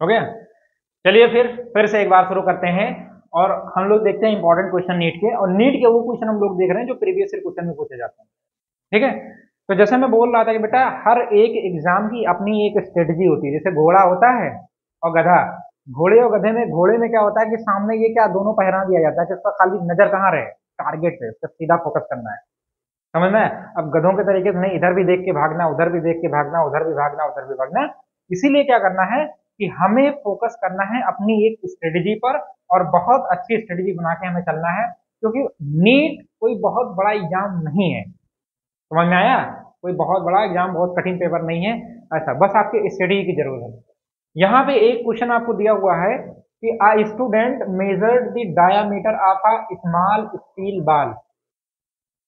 हो गया। चलिए फिर से एक बार शुरू करते हैं और हम लोग देखते हैं इंपॉर्टेंट क्वेश्चन नीट के, और नीट के वो क्वेश्चन हम लोग देख रहे हैं जो प्रीवियस ईयर क्वेश्चन में पूछे जाते हैं। ठीक है, तो जैसे मैं बोल रहा था कि बेटा हर एक एग्जाम की अपनी एक स्ट्रेटजी होती है। जैसे घोड़ा होता है और गधा, घोड़े और गधे में, घोड़े में क्या होता है कि सामने ये क्या दोनों पहरा दिया जाता है कि उसका खाली नजर कहाँ रहे, टारगेट पे, उसका सीधा फोकस करना है, समझ में। अब गधों के तरीके से नहीं, इधर भी देख के भागना, उधर भी देख के भागना, उधर भी भागना, उधर भी भागना। इसीलिए क्या करना है कि हमें फोकस करना है अपनी एक स्ट्रेटजी पर, और बहुत अच्छी स्ट्रेटजी बना के हमें चलना है, क्योंकि नीट कोई बहुत बड़ा एग्जाम नहीं है, समझ में आया। कोई बहुत बड़ा एग्जाम, बहुत कठिन पेपर नहीं है ऐसा, बस आपके स्टडी की जरूरत है। यहाँ पे एक क्वेश्चन आपको दिया हुआ है कि a student measured the diameter of a small steel ball.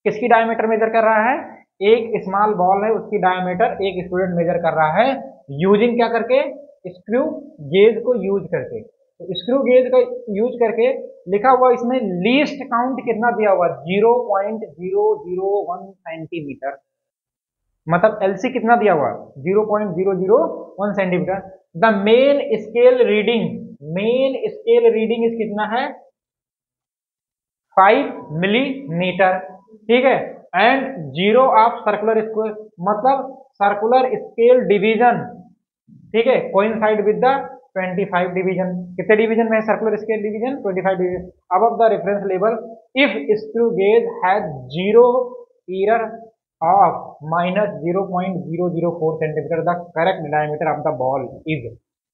किसकी डायमीटर मेजर कर रहा है? एक स्मॉल बॉल है उसकी डायमीटर एक स्टूडेंट मेजर कर रहा है, यूजिंग क्या करके? स्क्रू गेज को यूज करके। तो स्क्रू गेज का यूज करके लिखा हुआ इसमें लीस्ट काउंट कितना दिया हुआ? 0.001 सेंटीमीटर। मतलब एलसी कितना दिया हुआ? 0.001 centimetre. The main scale reading, main scale reading इस कितना है? 5 मिलीमीटर। ठीक है, and zero of circular square, मतलब सर्कुलर स्केल डिवीजन, ठीक है, कोइंसाइड विद द 25 डिवीजन। कितने डिवीजन में है circular scale division? 25 division. Above the reference level if screw gauge has zero error of -0.004 centimetre, the correct diameter of the ball is.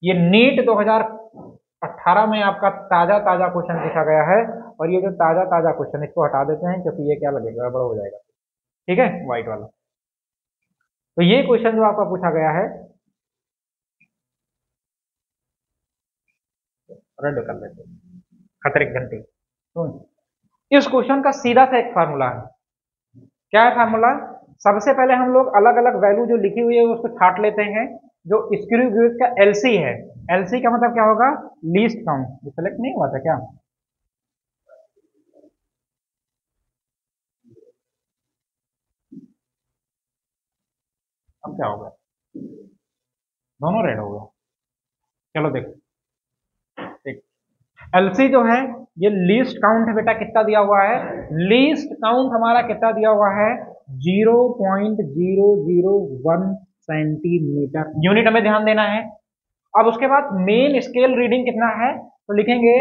ये NEET 2018 में आपका ताजा ताजा क्वेश्चन पूछा गया है, और ये जो ताजा ताजा क्वेश्चन, इसको हटा देते हैं क्योंकि ये क्या लगेगा, बड़ा हो जाएगा। ठीक है, व्हाइट वाला। तो ये क्वेश्चन जो आपका पूछा गया है, रद्द कर लेते हैं, खतरे की घंटी। तो इस क्वेश्चन का सीधा सा एक फार्मूला है। क्या है फार्मूला? सबसे पहले हम लोग अलग अलग वैल्यू जो लिखी हुई है उसको छाट लेते हैं। जो स्क्रू गेज का एलसी है, एलसी का मतलब क्या होगा? Least count. सेलेक्ट नहीं हुआ था क्या? अब क्या होगा? दोनों रेड हो गए। चलो देखो, ठीक, एलसी जो है ये लीस्ट काउंट है बेटा, कितना दिया हुआ है? लीस्ट काउंट हमारा कितना दिया हुआ है? 0.001 सेंटीमीटर। यूनिट हमें ध्यान देना है। अब उसके बाद मेन स्केल रीडिंग कितना है? तो लिखेंगे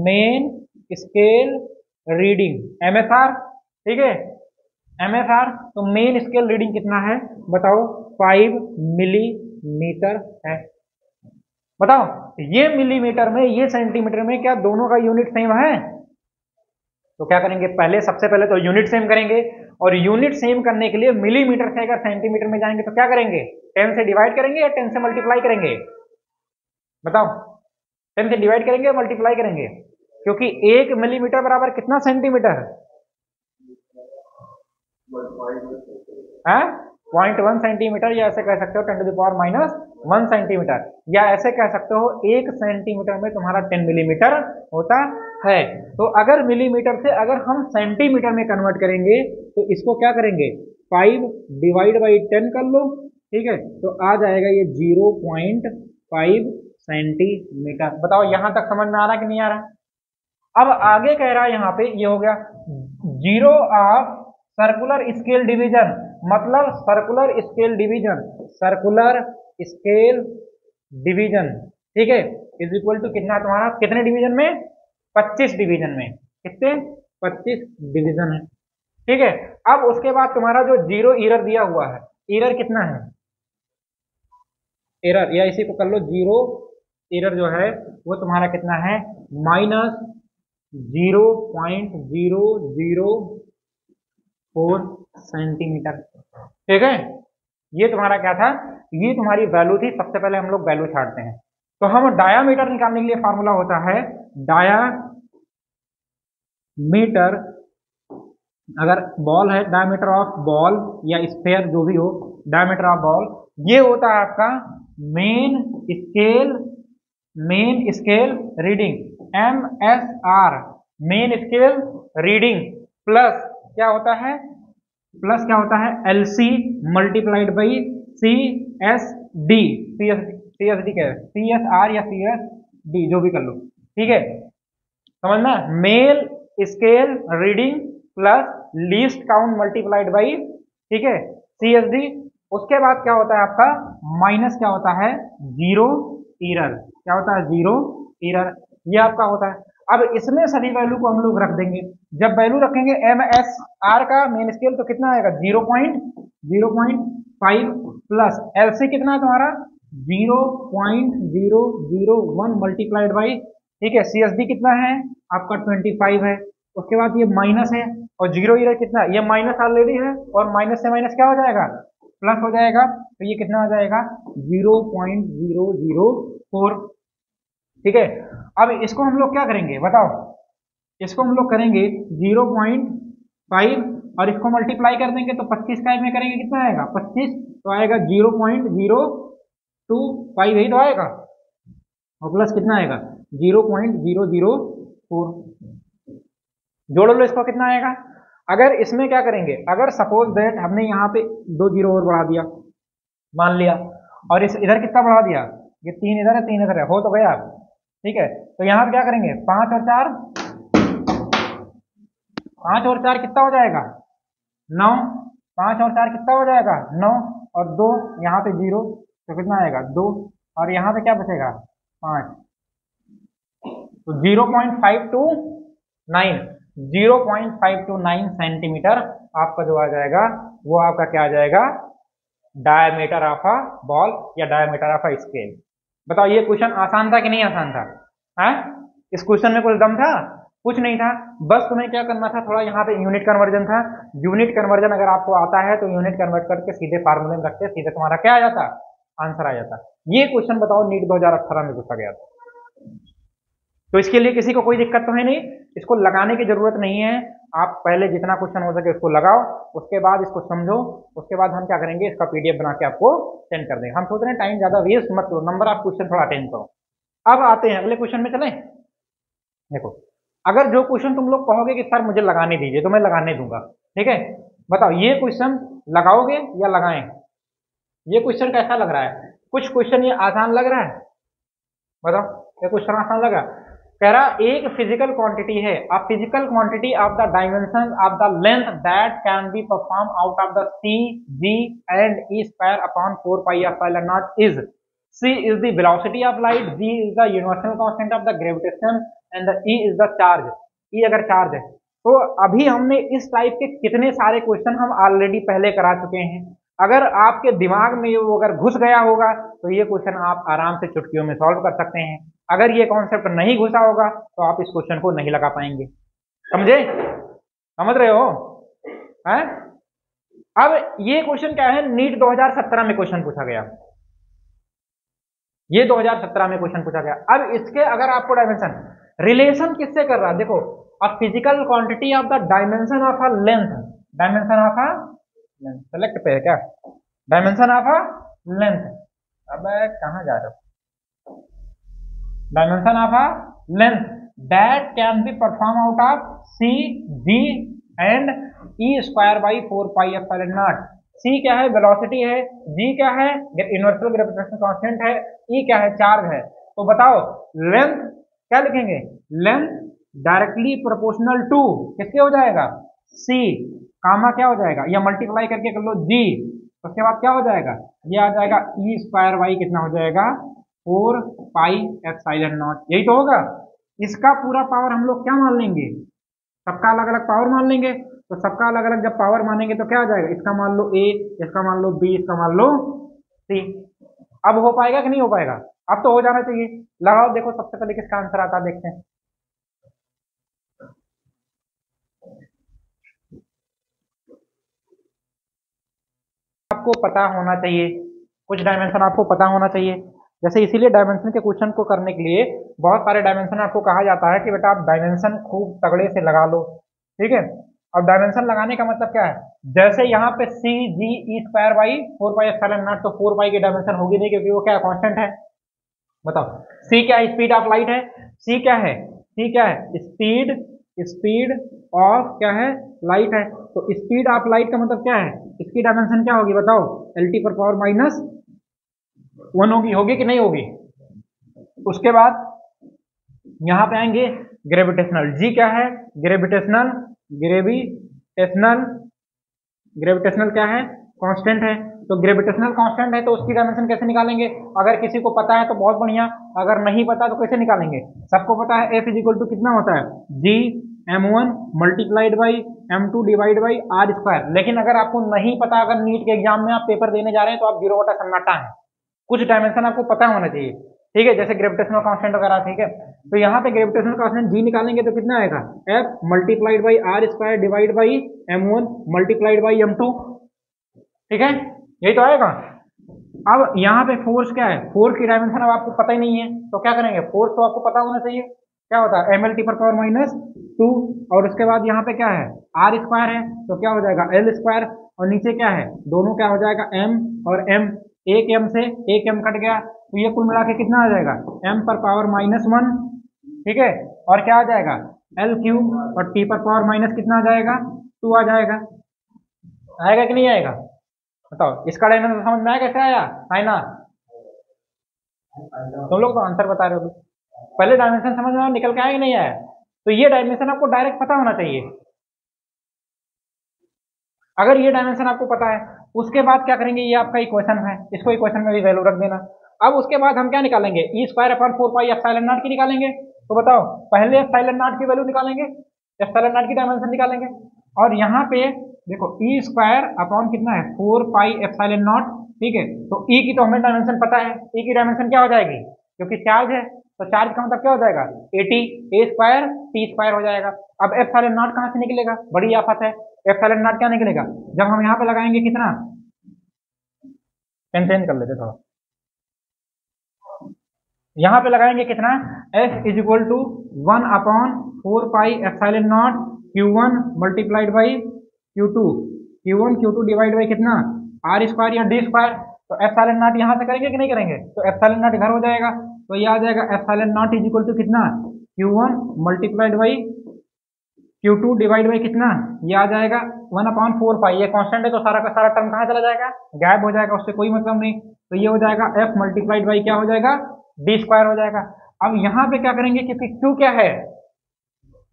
मेन स्केल रीडिंग, एमएसआर। ठीक है, एमएसआर। तो मेन स्केल रीडिंग कितना है बताओ? 5 मिलीमीटर है। बताओ, ये मिलीमीटर में, ये सेंटीमीटर में, क्या दोनों का यूनिट सेम है? तो क्या करेंगे, पहले सबसे पहले तो यूनिट सेम करेंगे, और यूनिट सेम करने के लिए मिलीमीटर से अगर सेंटीमीटर में जाएंगे तो क्या करेंगे? 10 से डिवाइड करेंगे या 10 से मल्टीप्लाई करेंगे? बताओ, 10 से डिवाइड करेंगे या मल्टीप्लाई करेंगे? क्योंकि 1 मिलीमीटर बराबर कितना सेंटीमीटर है? 0.1 सेंटीमीटर, या ऐसे कह सकते हो 10⁻⁻1 सेंटीमीटर, या ऐसे कह सकते हो 1 सेंटीमीटर में तुम्हारा 10 मिलीमीटर होता है। तो अगर मिलीमीटर से अगर हम सेंटीमीटर में कन्वर्ट करेंगे तो इसको क्या करेंगे? 5 डिवाइड बाई 10 कर लो, ठीक है, तो आ जाएगा ये 0.5 सेंटीमीटर। बताओ यहां तक समझ में आ रहा है कि नहीं आ रहा? अब आगे कह रहा है यहाँ पे, ये हो गया zero of circular scale division, मतलब circular scale division, circular scale division, ठीक है, इज इक्वल टू कितना तुम्हारा? कितने डिवीजन में? 25 डिवीजन में। कितने? 25 डिवीजन है। ठीक है, अब उसके बाद तुम्हारा जो जीरो एरर दिया हुआ है, एरर कितना है? एरर, या इसी को कर लो जीरो एरर जो है वो तुम्हारा कितना है? -0.004 सेंटीमीटर। ठीक है, ये तुम्हारा क्या था? ये तुम्हारी वैल्यू थी। सबसे पहले हम लोग वैल्यू छाटते हैं। तो हम डायामीटर निकालने के लिए फार्मूला होता है डायामीटर, अगर बॉल है, डायमीटर ऑफ बॉल या स्फीयर जो भी हो, डायमीटर ऑफ बॉल, ये होता है आपका main scale reading, MSR, main scale reading, plus क्या होता है? प्लस क्या होता है? LC multiplied by CSD, C S D क्या है, सी एस आर या सी एस डी जो भी कर लो, ठीक है, समझना, main scale reading plus least count multiplied by, ठीक है, सी एस डी। उसके बाद क्या होता है आपका माइनस क्या होता है, जीरो एरर, क्या होता है, जीरो एरर, ये आपका होता है। अब इसमें सभी वैल्यू को हम लोग रख देंगे, जब वैल्यू रखेंगे एम एस आर का मेन स्केल तो कितना आएगा 0.0.5 प्लस एलसी कितना है तुम्हारा 0.001 मल्टीप्लाइड बाई, ठीक है, सीएसडी कितना है आपका 25 है, उसके बाद ये माइनस है और जीरो एरर कितना है, ये माइनस ऑलरेडी है और माइनस से माइनस क्या हो जाएगा प्लस हो जाएगा, तो ये कितना हो जाएगा 0.004, ठीक है। अब इसको हम लोग क्या करेंगे बताओ, इसको हम लोग करेंगे 0.5 और इसको मल्टीप्लाई कर देंगे तो 25 का में करेंगे कितना आएगा 25, तो आएगा 0.025 ही तो आएगा और प्लस कितना आएगा 0.004, जोड़ लो इसको कितना आएगा। अगर इसमें क्या करेंगे, अगर सपोज दैट हमने यहाँ पे 2 जीरो और बढ़ा दिया मान लिया और इस इधर कितना बढ़ा दिया, ये 3 इधर है 3 इधर है, हो तो गया, ठीक है, तो यहाँ पे क्या करेंगे 5 और 4 कितना हो जाएगा 9, 5 और 4 कितना हो जाएगा 9 और 2 यहाँ पे 0 तो कितना आएगा 2 और यहाँ पे क्या बचेगा 5, तो 0.529 सेंटीमीटर आपका जो आ जाएगा वो आपका क्या आ जाएगा डायमीटर ऑफ अ बॉल या डायमीटर ऑफ अ स्केल। बताओ ये क्वेश्चन आसान था कि नहीं आसान था, है? इस क्वेश्चन में कुछ दम था, कुछ नहीं था, बस तुम्हें क्या करना था, थोड़ा यहाँ पे यूनिट कन्वर्जन था, यूनिट कन्वर्जन अगर आपको आता है तो यूनिट कन्वर्ट करके सीधे फार्मूले में रखते सीधे तुम्हारा क्या आ जाता आंसर आ जाता। ये क्वेश्चन बताओ नीट 2018 में पूछा गया था, तो इसके लिए किसी को कोई दिक्कत तो है नहीं, इसको लगाने की जरूरत नहीं है, आप पहले जितना क्वेश्चन हो सके उसको लगाओ, उसके बाद इसको समझो, उसके बाद हम क्या करेंगे इसका पीडीएफ बना के आपको सेंड कर देंगे। हम सोच रहे हैं टाइम ज्यादा वेस्ट मत करो, नंबर ऑफ क्वेश्चन थोड़ा अटेंड करो। अब आते हैं अगले क्वेश्चन में, चलें। देखो अगर जो क्वेश्चन तुम लोग कहोगे कि सर मुझे लगाने दीजिए तो मैं लगाने दूंगा, ठीक है, बताओ ये क्वेश्चन लगाओगे या लगाएं, ये क्वेश्चन कैसा लग रहा है, कुछ क्वेश्चन ये आसान लग रहा है, बताओ ये क्वेश्चन आसान लगा, कह रहा एक फिजिकल क्वांटिटी है, a physical quantity of the dimension of the length that can be perform out of the C G and E square upon 4 pi epsilon naught is, C is the velocity of light, G is the universal constant of the gravitation and the E is the charge, E अगर charge है। तो अभी हमने इस type के कितने सारे question हम ऑलरेडी पहले करा चुके हैं, अगर आपके दिमाग में वो अगर घुस गया होगा तो ये क्वेश्चन आप आराम से चुटकियों में सॉल्व कर सकते हैं, अगर ये कॉन्सेप्ट नहीं घुसा होगा तो आप इस क्वेश्चन को नहीं लगा पाएंगे, समझे, समझ रहे हो, हैं? अब ये क्वेश्चन क्या है, नीट 2017 में क्वेश्चन पूछा गया, ये 2017 में क्वेश्चन पूछा गया। अब इसके अगर आपको डायमेंशन रिलेशन किससे कर रहा है, देखो अ physical quantity of the dimension of a length, dimension of a length select पे है क्या, डायमेंशन ऑफ अ लेंथ, अब कहां जा रहे हो, dimension of a length that can be perform out of C G and E square by 4 pi epsilon naught. C क्या है वेलोसिटी है, जी क्या है यूनिवर्सल ग्रेविटेशनल कांस्टेंट है, ई क्या है चार्ज है। तो बताओ लेंथ क्या लिखेंगे, लेंथ डायरेक्टली प्रोपोर्शनल टू किसके हो जाएगा सी, कामा क्या हो जाएगा या मल्टीप्लाई करके कर लो जी, उसके बाद क्या हो जाएगा ये आ जाएगा ई स्क्वायर बाई कितना हो जाएगा 4 पाई एप्सिलॉन नॉट, यही तो होगा। इसका पूरा पावर हम लोग क्या मान लेंगे, सबका अलग अलग पावर मान लेंगे, तो सबका अलग अलग जब पावर मानेंगे तो क्या आ जाएगा, इसका मान लो ए, इसका मान लो बी, इसका मान लो सी। अब हो पाएगा कि नहीं हो पाएगा, अब तो हो जाना चाहिए, लगाओ देखो सबसे पहले किसका आंसर आता है देखते हैं। आपको पता होना चाहिए, कुछ डायमेंशन आपको पता होना चाहिए, जैसे इसीलिए डायमेंशन के क्वेश्चन को करने के लिए बहुत सारे डायमेंशन आपको कहा जाता है कि बेटा आप डायमेंशन खूब तगड़े से लगा लो, ठीक है। अब डायमेंशन लगाने का मतलब क्या है, जैसे यहाँ पे C G E square by 4 pi epsilon naught, तो 4 पाई की डायमेंशन होगी नहीं क्योंकि वो क्या कांस्टेंट है, बताओ सी क्या है स्पीड ऑफ लाइट है, सी क्या है, सी क्या है स्पीड, स्पीड ऑफ क्या है लाइट है, तो स्पीड ऑफ लाइट का मतलब क्या है, इसकी डायमेंशन क्या होगी बताओ, एल टी पर पावर माइनस 1 होगी, होगी कि नहीं होगी। उसके बाद यहां पे आएंगे ग्रेविटेशनल, जी क्या है, ग्रेविटेशनल, ग्रेविटेशनल, ग्रेविटेशनल क्या है, कांस्टेंट है। तो ग्रेविटेशनल कांस्टेंट है तो उसकी डायमेंशन कैसे निकालेंगे, अगर किसी को पता है तो बहुत बढ़िया, अगर नहीं पता तो कैसे निकालेंगे। सबको पता है F इज इक्वल टू कितना होता है, G m1 multiplied by m2 divide by R square. लेकिन अगर आपको नहीं पता, अगर नीट के एग्जाम में आप पेपर देने जा रहे हैं तो आप 0 बटा सन्नाटा है, कुछ डायमेंशन आपको पता होना चाहिए, ठीक है, जैसे ग्रेविटेशनल कांस्टेंट वगैरह, ठीक है। तो यहाँ पे ग्रेविटेशनल कांस्टेंट जी निकालेंगे तो कितना आएगा, F multiplied by R square divide by m1 multiplied by m2, ठीक है, यही तो आएगा। अब यहाँ पे फोर्स क्या है, फोर्स की डायमेंशन अब आपको पता ही नहीं है तो क्या करेंगे, फोर्स तो आपको पता होना चाहिए, क्या होता है ml टी पर पावर माइनस 2, और उसके बाद यहाँ पे क्या है आर स्क्वायर है तो क्या हो जाएगा एल स्क्वायर, और नीचे क्या है दोनों क्या हो जाएगा m और m, एक m से एक m कट गया तो ये कुल मिला के कितना आ जाएगा m पर पावर माइनस 1, ठीक है, और क्या आ जाएगा एल क्यूब, और टी पर पावर माइनस कितना आ जाएगा 2 आ जाएगा। आएगा कि नहीं आएगा बताओ, इसका डायमेंशन समझ में आया कैसे आया, है ना। तुम लोग तो आंसर बता रहे हो, पहले डायमेंशन समझ में निकल के आया कि नहीं आया। तो ये डायमेंशन आपको डायरेक्ट पता होना चाहिए, अगर ये डायमेंशन आपको पता है उसके बाद क्या करेंगे, ये आपका इक्वेशन है, इसको इक्वेशन में भी वैल्यू रख देना। अब उसके बाद हम क्या निकालेंगे, E square upon 4 pi epsilon naught की निकालेंगे। तो बताओ पहले एप्सिलॉन नॉट की वैल्यू निकालेंगे, एप्सिलॉन नॉट की डायमेंशन निकालेंगे, और यहाँ पे देखो ई स्क्वायर अपॉन कितना है 4 पाई एप्सिलॉन नॉट, ठीक है। तो ई की तो हमें डायमेंशन पता है, ई की डायमेंशन क्या हो जाएगी, क्योंकि चार्ज है तो चार्ज का मतलब क्या हो जाएगा 80, ए स्क्वायर टी स्क्वायर हो जाएगा। अब एप्सिलॉन नॉट कहाँ से निकलेगा, बड़ी आफत है, एप्सिलॉन नॉट क्या निकलेगा, जब हम यहाँ पे लगाएंगे कितना, पेन चेंज कर लेते थोड़ा, यहाँ पे लगाएंगे कितना, F is equal to 1 upon 4 pi epsilon naught Q1 multiplied by Q2, Q1 Q2 divide by कितना आर स्क्वायर या डी स्क्वायर। तो एप्सिलॉन नॉट यहाँ से करेंगे कि नहीं करेंगे, तो एप्सिलॉन नॉट इधर हो जाएगा, तो ये आ जाएगा epsilon naught is equal to कितना Q1 multiplied by Q2 divide by कितना, ये आ जाएगा 1 अपॉन 4 पाई, ये कांस्टेंट है तो सारा का सारा टर्म कहाँ चला जाएगा, गायब हो जाएगा, उससे कोई मतलब नहीं। तो ये हो जाएगा F मल्टीप्लाइड बाई क्या हो जाएगा डी स्क्वायर हो जाएगा। अब यहाँ पे क्या करेंगे, क्योंकि Q क्या है,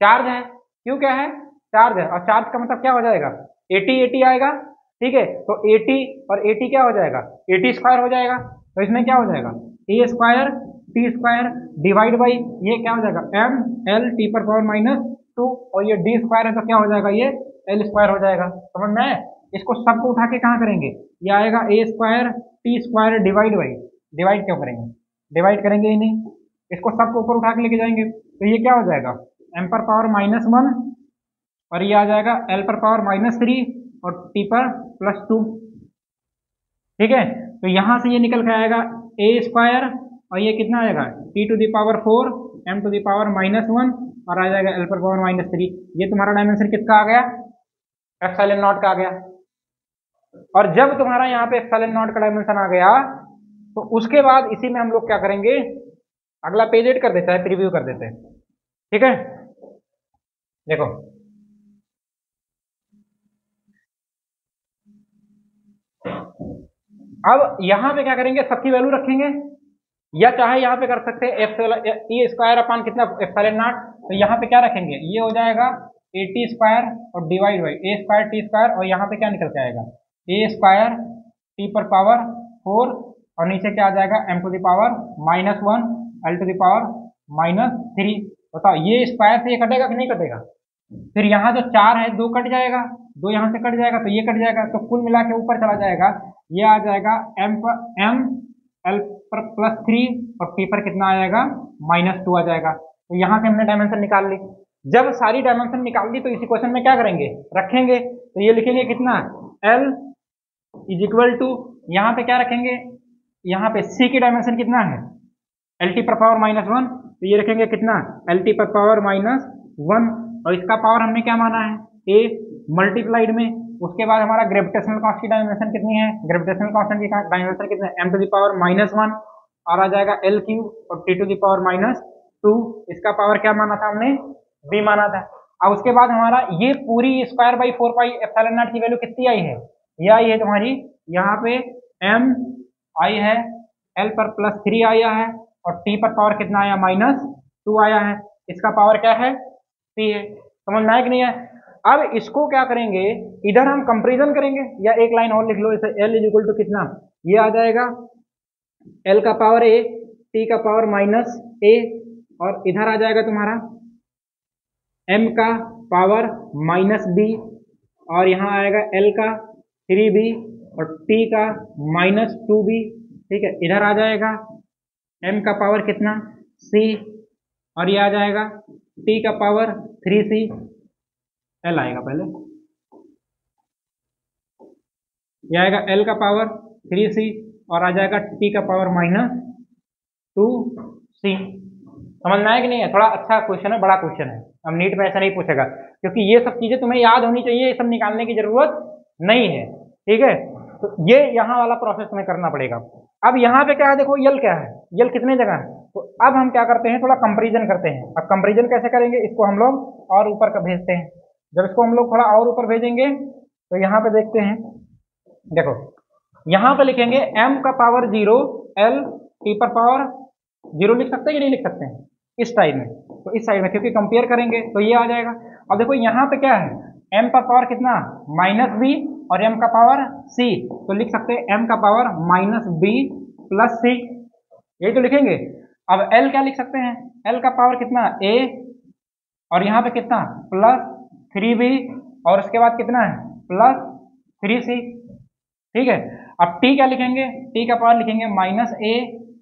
चार्ज है, Q क्या है चार्ज है, और चार्ज का मतलब क्या हो जाएगा 80 80 आएगा, ठीक है। तो 80 और 80 क्या हो जाएगा 80 स्क्वायर हो जाएगा, तो इसमें क्या हो जाएगा A square T square divide by ये क्या हो जाएगा एम एल टी पर पावर माइनस 2, और ये डी स्क्वायर है तो क्या हो जाएगा ये एल स्क्वायर हो जाएगा। समझ में आए, इसको सबको उठा के कहाँ करेंगे, ये आएगा A square T square divide by, divide क्यों करेंगे, डिवाइड करेंगे ही नहीं, इसको सबको ऊपर उठा के लेके जाएंगे, तो ये क्या हो जाएगा m पर पावर माइनस 1, और ये आ जाएगा l पर पावर माइनस 3 और t पर प्लस 2, ठीक है। तो यहां से ये निकल के आएगा a स्क्वायर, और ये कितना आएगा t to the power 4 m to the power minus 1, और आ जाएगा l पर पावर माइनस 3। ये तुम्हारा डायमेंशन किसका आ गया, एप्सिलॉन नॉट का आ गया। और जब तुम्हारा यहाँ पे एप्सिलॉन नॉट का डायमेंशन आ गया तो उसके बाद इसी में हम लोग क्या करेंगे, अगला पेज एड कर देता है, प्रीव्यू कर देते हैं, ठीक है। देखो अब यहाँ पे क्या करेंगे, सबकी वैल्यू रखेंगे, या चाहे यहाँ पे कर सकते हैं ए स्क्वायर अपॉन कितना एप्सिलॉन नॉट, तो यहाँ पे क्या रखेंगे, ये हो जाएगा ए टी स्क्वायर और divide by A square T square, और यहाँ पे क्या निकल के आएगा ए स्क्वायर टी पर पावर 4, और नीचे क्या आ जाएगा m to the power minus 1 l to the power minus 3। बताओ ये स्क्वायर से ये कटेगा कि नहीं कटेगा, फिर यहाँ जो 4 है 2 कट जाएगा, 2 यहाँ से कट जाएगा तो ये कट जाएगा, तो कुल मिला के ऊपर चला जाएगा, ये आ जाएगा m l पर प्लस 3 और t पर कितना आएगा माइनस 2 आ जाएगा। तो यहाँ से हमने डायमेंशन निकाल ली। जब सारी डायमेंशन निकाल दी तो इस इक्वेशन में क्या करेंगे, रखेंगे, तो ये लिखेंगे कितना l इज इक्वल टू, यहाँ पे क्या रखेंगे, यहाँ पे c की डायमेंशन कितना है एल टी पर पावर माइनस 1, तो ये रखेंगे कितना एल टी पर पावर माइनस 1, और इसका पावर हमने क्या माना है a मल्टीप्लाइड में। उसके बाद हमारा ग्रेविटेशनल कांस्टेंट की डायमेंशन कितनी है, ग्रेविटेशनल कांस्टेंट की डायमेंशन कितनी है m to the power minus 1, और आ जाएगा एल क्यूब और t to the power minus 2, इसका पावर क्या माना था हमने b माना था। अब उसके बाद हमारा ये पूरी square by 4 pi epsilon naught की वैल्यू कितनी आई है, ये आई है तुम्हारी यहाँ पे m आई है L पर +3 आया है और T पर पावर कितना आया, -2 आया है। इसका पावर क्या है, C है। समझ में आया कि नहीं है? अब इसको क्या करेंगे, इधर हम कंपेरिजन करेंगे, या एक लाइन और लिख लो इसे, L इज इक्वल टू कितना, ये आ जाएगा L का पावर A, T का पावर -A, और इधर आ जाएगा तुम्हारा M का पावर -B, और यहाँ आएगा L का 3B और T का -2B। ठीक है, इधर आ जाएगा M का पावर कितना, C, और ये आ जाएगा T का पावर 3C। L आएगा पहले, ये आएगा L का पावर 3C और आ जाएगा T का पावर -2C। समझ में आया कि नहीं है? थोड़ा अच्छा क्वेश्चन है, बड़ा क्वेश्चन है। अब नीट में ऐसा नहीं पूछेगा, क्योंकि ये सब चीजें तुम्हें याद होनी चाहिए, ये सब निकालने की जरूरत नहीं है। ठीक है, तो ये यहाँ वाला प्रोसेस तुम्हें करना पड़ेगा। अब यहाँ पे क्या है, देखो यल क्या है, यल कितने जगह है। तो अब हम क्या करते हैं, थोड़ा कंपेरिजन करते हैं। अब कंपेरिजन कैसे करेंगे, इसको हम लोग और ऊपर का भेजते हैं। जब इसको हम लोग थोड़ा और ऊपर भेजेंगे तो यहाँ पे देखते हैं, देखो यहाँ पे लिखेंगे m का पावर 0 L, T पर पावर 0 लिख सकते हैं कि नहीं लिख सकते हैं, इस साइड में। तो इस साइड में क्योंकि कंपेयर करेंगे तो ये आ जाएगा। अब देखो यहाँ पे क्या है, m पर पावर कितना, -b, और m का पावर c, तो लिख सकते हैं m का पावर -b + c, यही तो लिखेंगे। अब l क्या लिख सकते हैं, l का पावर कितना, a, और यहाँ पे कितना +3b, और उसके बाद कितना है +3c। ठीक है, अब t क्या लिखेंगे, t का पावर लिखेंगे -a,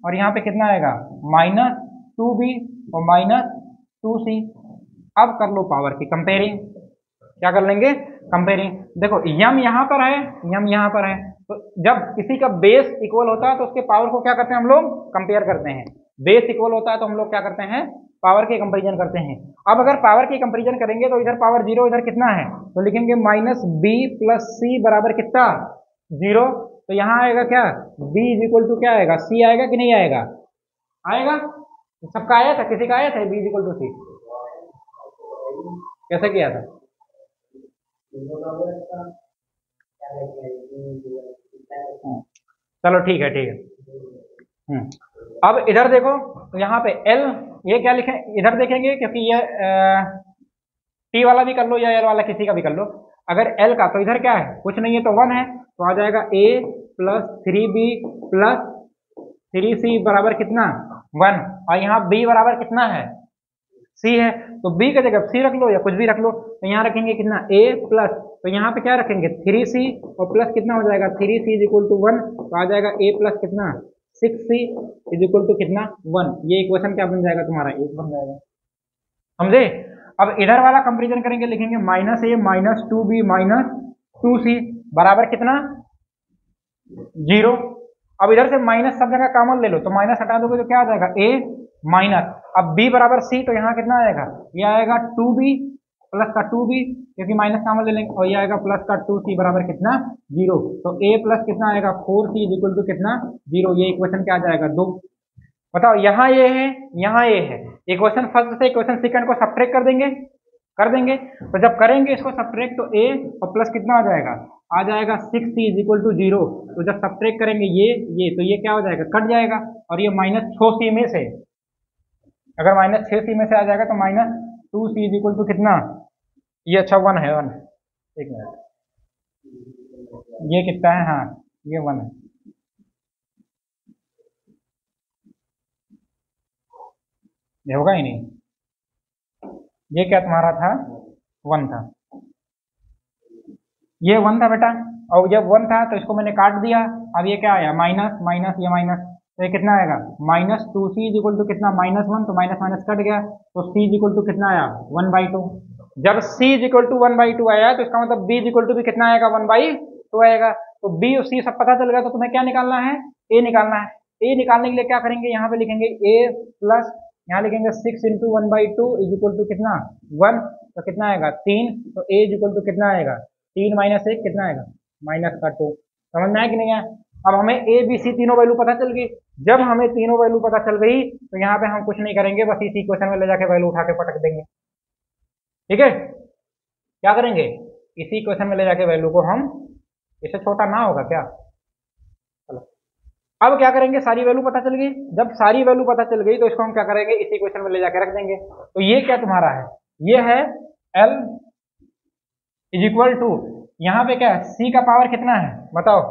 और यहाँ पे कितना आएगा -2b और -2c। अब कर लो पावर की कंपेयरिंग, क्या कर लेंगे, कंपेयरिंग। देखो यम यहाँ पर है, यम यहाँ पर है, तो जब किसी का बेस इक्वल होता है तो उसके पावर को क्या करते हैं हम लोग, कंपेयर करते हैं। बेस इक्वल होता है तो हम लोग क्या करते हैं, पावर की कंपेरिजन करते हैं। अब अगर पावर की कंपेरिजन करेंगे तो इधर पावर 0, इधर कितना है, तो लिखेंगे -b + c बराबर कितना, 0। तो यहाँ आएगा क्या, b इज इक्वल टू क्या आएगा, c आएगा कि नहीं आएगा, आएगा। सबका आया था, किसी का आया था b is equal to c, कैसे किया था, चलो ठीक है, ठीक है। अब इधर देखो, तो यहाँ पे L, ये क्या लिखे, इधर देखेंगे क्योंकि ये T वाला भी कर लो या L वाला किसी का भी कर लो। अगर L का, तो इधर क्या है, कुछ नहीं है तो 1 है, तो आ जाएगा a + 3b + 3c बराबर कितना, 1, और यहाँ b बराबर कितना है, c है, तो b की जगह c रख लो या कुछ भी रख लो। तो यहाँ रखेंगे कितना, a प्लस, तो यहाँ पे क्या रखेंगे 3c, और प्लस कितना हो जाएगा 3c इज इक्वल टू 1, तो आ जाएगा a प्लस कितना 6c इज इक्वल टू कितना 1। ये इक्वेशन क्या बन जाएगा तुम्हारा, 1 बन जाएगा। समझे? अब इधर वाला कंपेरिजन करेंगे, लिखेंगे -a -2b -2c बराबर कितना, 0। अब इधर से माइनस सब जगह कॉमन ले लो, तो माइनस हटा दोगे तो क्या आ जाएगा, a माइनस, अब b बराबर c, तो यहाँ कितना आएगा, ये आएगा 2b प्लस का 2b, क्योंकि माइनस कॉमन ले लेंगे, और ये आएगा प्लस का 2c बराबर कितना, 0। तो a प्लस कितना आएगा 4c इज इक्वल टू कितना, 0। ये इक्वेशन क्या आ जाएगा, 2। बताओ, यहाँ ये है, यहाँ ये है, इक्वेशन फर्स्ट से इक्वेशन सेकंड को सब्ट्रैक्ट कर देंगे। तो जब करेंगे इसको सब्ट्रैक्ट, तो a और प्लस कितना आ जाएगा 6c इज इक्वल टू 0। तो जब सब्ट्रैक्ट करेंगे ये तो ये क्या हो जाएगा, कट जाएगा, और ये -6c में से, अगर -6c में से आ जाएगा तो -2c इज इक्वल टू कितना, ये अच्छा 1 है, 1, एक मिनट, ये कितना है, हाँ ये 1 है, ये होगा ही नहीं, ये क्या तुम्हारा था, 1 था, ये 1 था बेटा, और जब 1 था तो इसको मैंने काट दिया। अब ये क्या आया, माइनस माइनस, ये माइनस, तो ये कितना आएगा -2c इज इक्वल टू कितना, -1, तो माइनस माइनस कट गया, तो c इज इक्वल टू कितना आया 1/2। जब c इज इक्वल टू 1/2 आया तो इसका मतलब b इज इक्वल टू भी कितना आएगा, 1/2 आएगा। तो b और c सब पता चल गया, तो तुम्हें क्या निकालना है, a निकालना है। a निकालने के लिए क्या करेंगे, यहाँ पे लिखेंगे a प्लस, यहाँ लिखेंगे 6 × 1/2 इज इक्वल टू कितना 1, तो कितना आएगा 3, तो a इज इक्वल टू कितना आएगा 3 - 1 कितना आएगा -2। समझ में आया कि नहीं आया? अब हमें a b c तीनों वैल्यू पता चल गई। जब हमें तीनों वैल्यू पता चल गई तो यहाँ पे हम कुछ नहीं करेंगे, बस इसी इक्वेशन में ले जाके वैल्यू उठा के पटक देंगे। ठीक है, क्या करेंगे, इसी इक्वेशन में ले जाके वैल्यू को हम, इससे छोटा ना होगा क्या, चलो। अब क्या करेंगे, सारी वैल्यू पता चल गई। जब सारी वैल्यू पता चल गई तो इसको हम क्या करेंगे, इसी क्वेश्चन में ले जाकर रख देंगे। तो ये क्या तुम्हारा है, ये है L इज इक्वल टू, यहाँ पे क्या है, C का पावर कितना है बताओ,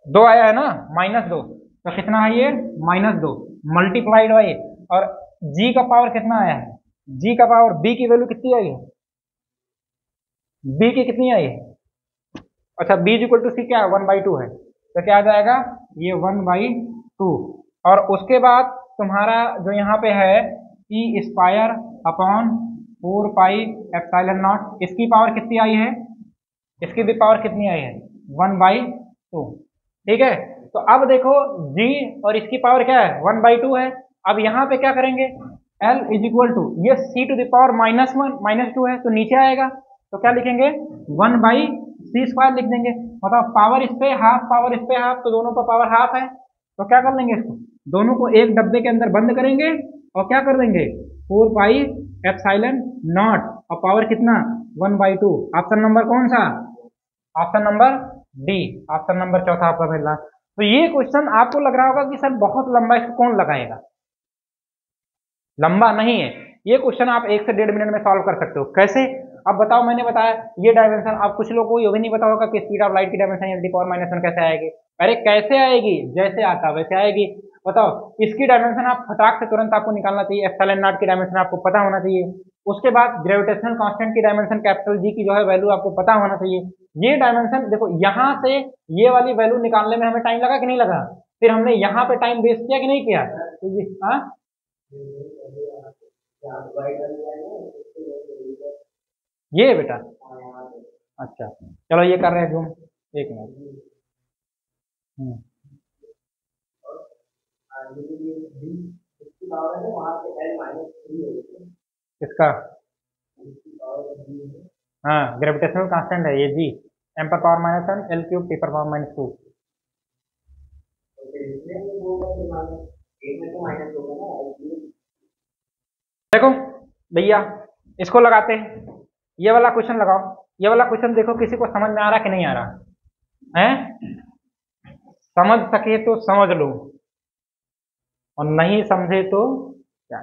2 आया है ना, -2, तो कितना है ये, -2 मल्टीप्लाइड बाई, और G का पावर कितना आया है, G का पावर, B की वैल्यू कितनी आई है, B की कितनी आई है, अच्छा B is equal to C क्या है, 1/2 है, तो क्या आ जाएगा ये 1/2, और उसके बाद तुम्हारा जो यहाँ पे है E स्क्वायर अपॉन 4πε0, इसकी पावर कितनी आई है, इसकी भी पावर कितनी आई है, 1/2, ठीक है। तो अब देखो G और इसकी पावर क्या है, 1/2 है। अब यहाँ पे क्या करेंगे, L इज इक्वल टू, ये C टू द पावर -1 -2 है, तो नीचे आएगा, तो क्या लिखेंगे 1/c² लिख देंगे, मतलब पावर इस पे हाफ, पावर इस पे हाफ, तो दोनों का पावर हाफ है, तो क्या कर लेंगे, इसको दोनों को एक डब्बे के अंदर बंद करेंगे और क्या कर देंगे 4πε0, और पावर कितना 1/2। ऑप्शन नंबर कौन सा, option number D, option number चौथा आपका मिल रहा। तो ये क्वेश्चन आपको लग रहा होगा कि सर बहुत लंबा, इसको कौन लगाएगा, लंबा नहीं है ये क्वेश्चन, आप 1 से 1.5 मिनट में सॉल्व कर सकते हो। कैसे, अब बताओ, मैंने बताया ये डायमेंशन, अब कुछ लोगों को ये भी नहीं पता होगा कि स्पीड ऑफ लाइट की डायमेंशन (10⁻⁻1) कैसे आएगी। अरे कैसे आएगी, जैसे आता वैसे आएगी। बताओ, इसकी डायमेंशन आप फटाक से तुरंत आपको निकालना चाहिए, ε0 की डायमेंशन आपको पता होना चाहिए। उसके बाद ग्रेविटेशनल कांस्टेंट की डायमेंशन कैपिटल G की जो है वैल्यू आपको पता होना चाहिए। ये डायमेंशन देखो, यहाँ से ये वाली वैल्यू निकालने में हमें टाइम लगा कि नहीं लगा, फिर हमने यहाँ पे टाइम वेस्ट किया कि नहीं किया, तो ये ये बेटा, अच्छा चलो ये कर रहे हैं जूम, 1 मिनट। किसका, हाँ ग्रेविटेशनल कांस्टेंट है ये G, m⁻⁻1 L³ T⁻²। देखो भैया, इसको लगाते हैं, ये वाला क्वेश्चन लगाओ, ये वाला क्वेश्चन देखो किसी को समझ में आ रहा कि नहीं आ रहा है, समझ सके तो समझ लो और नहीं समझे तो क्या।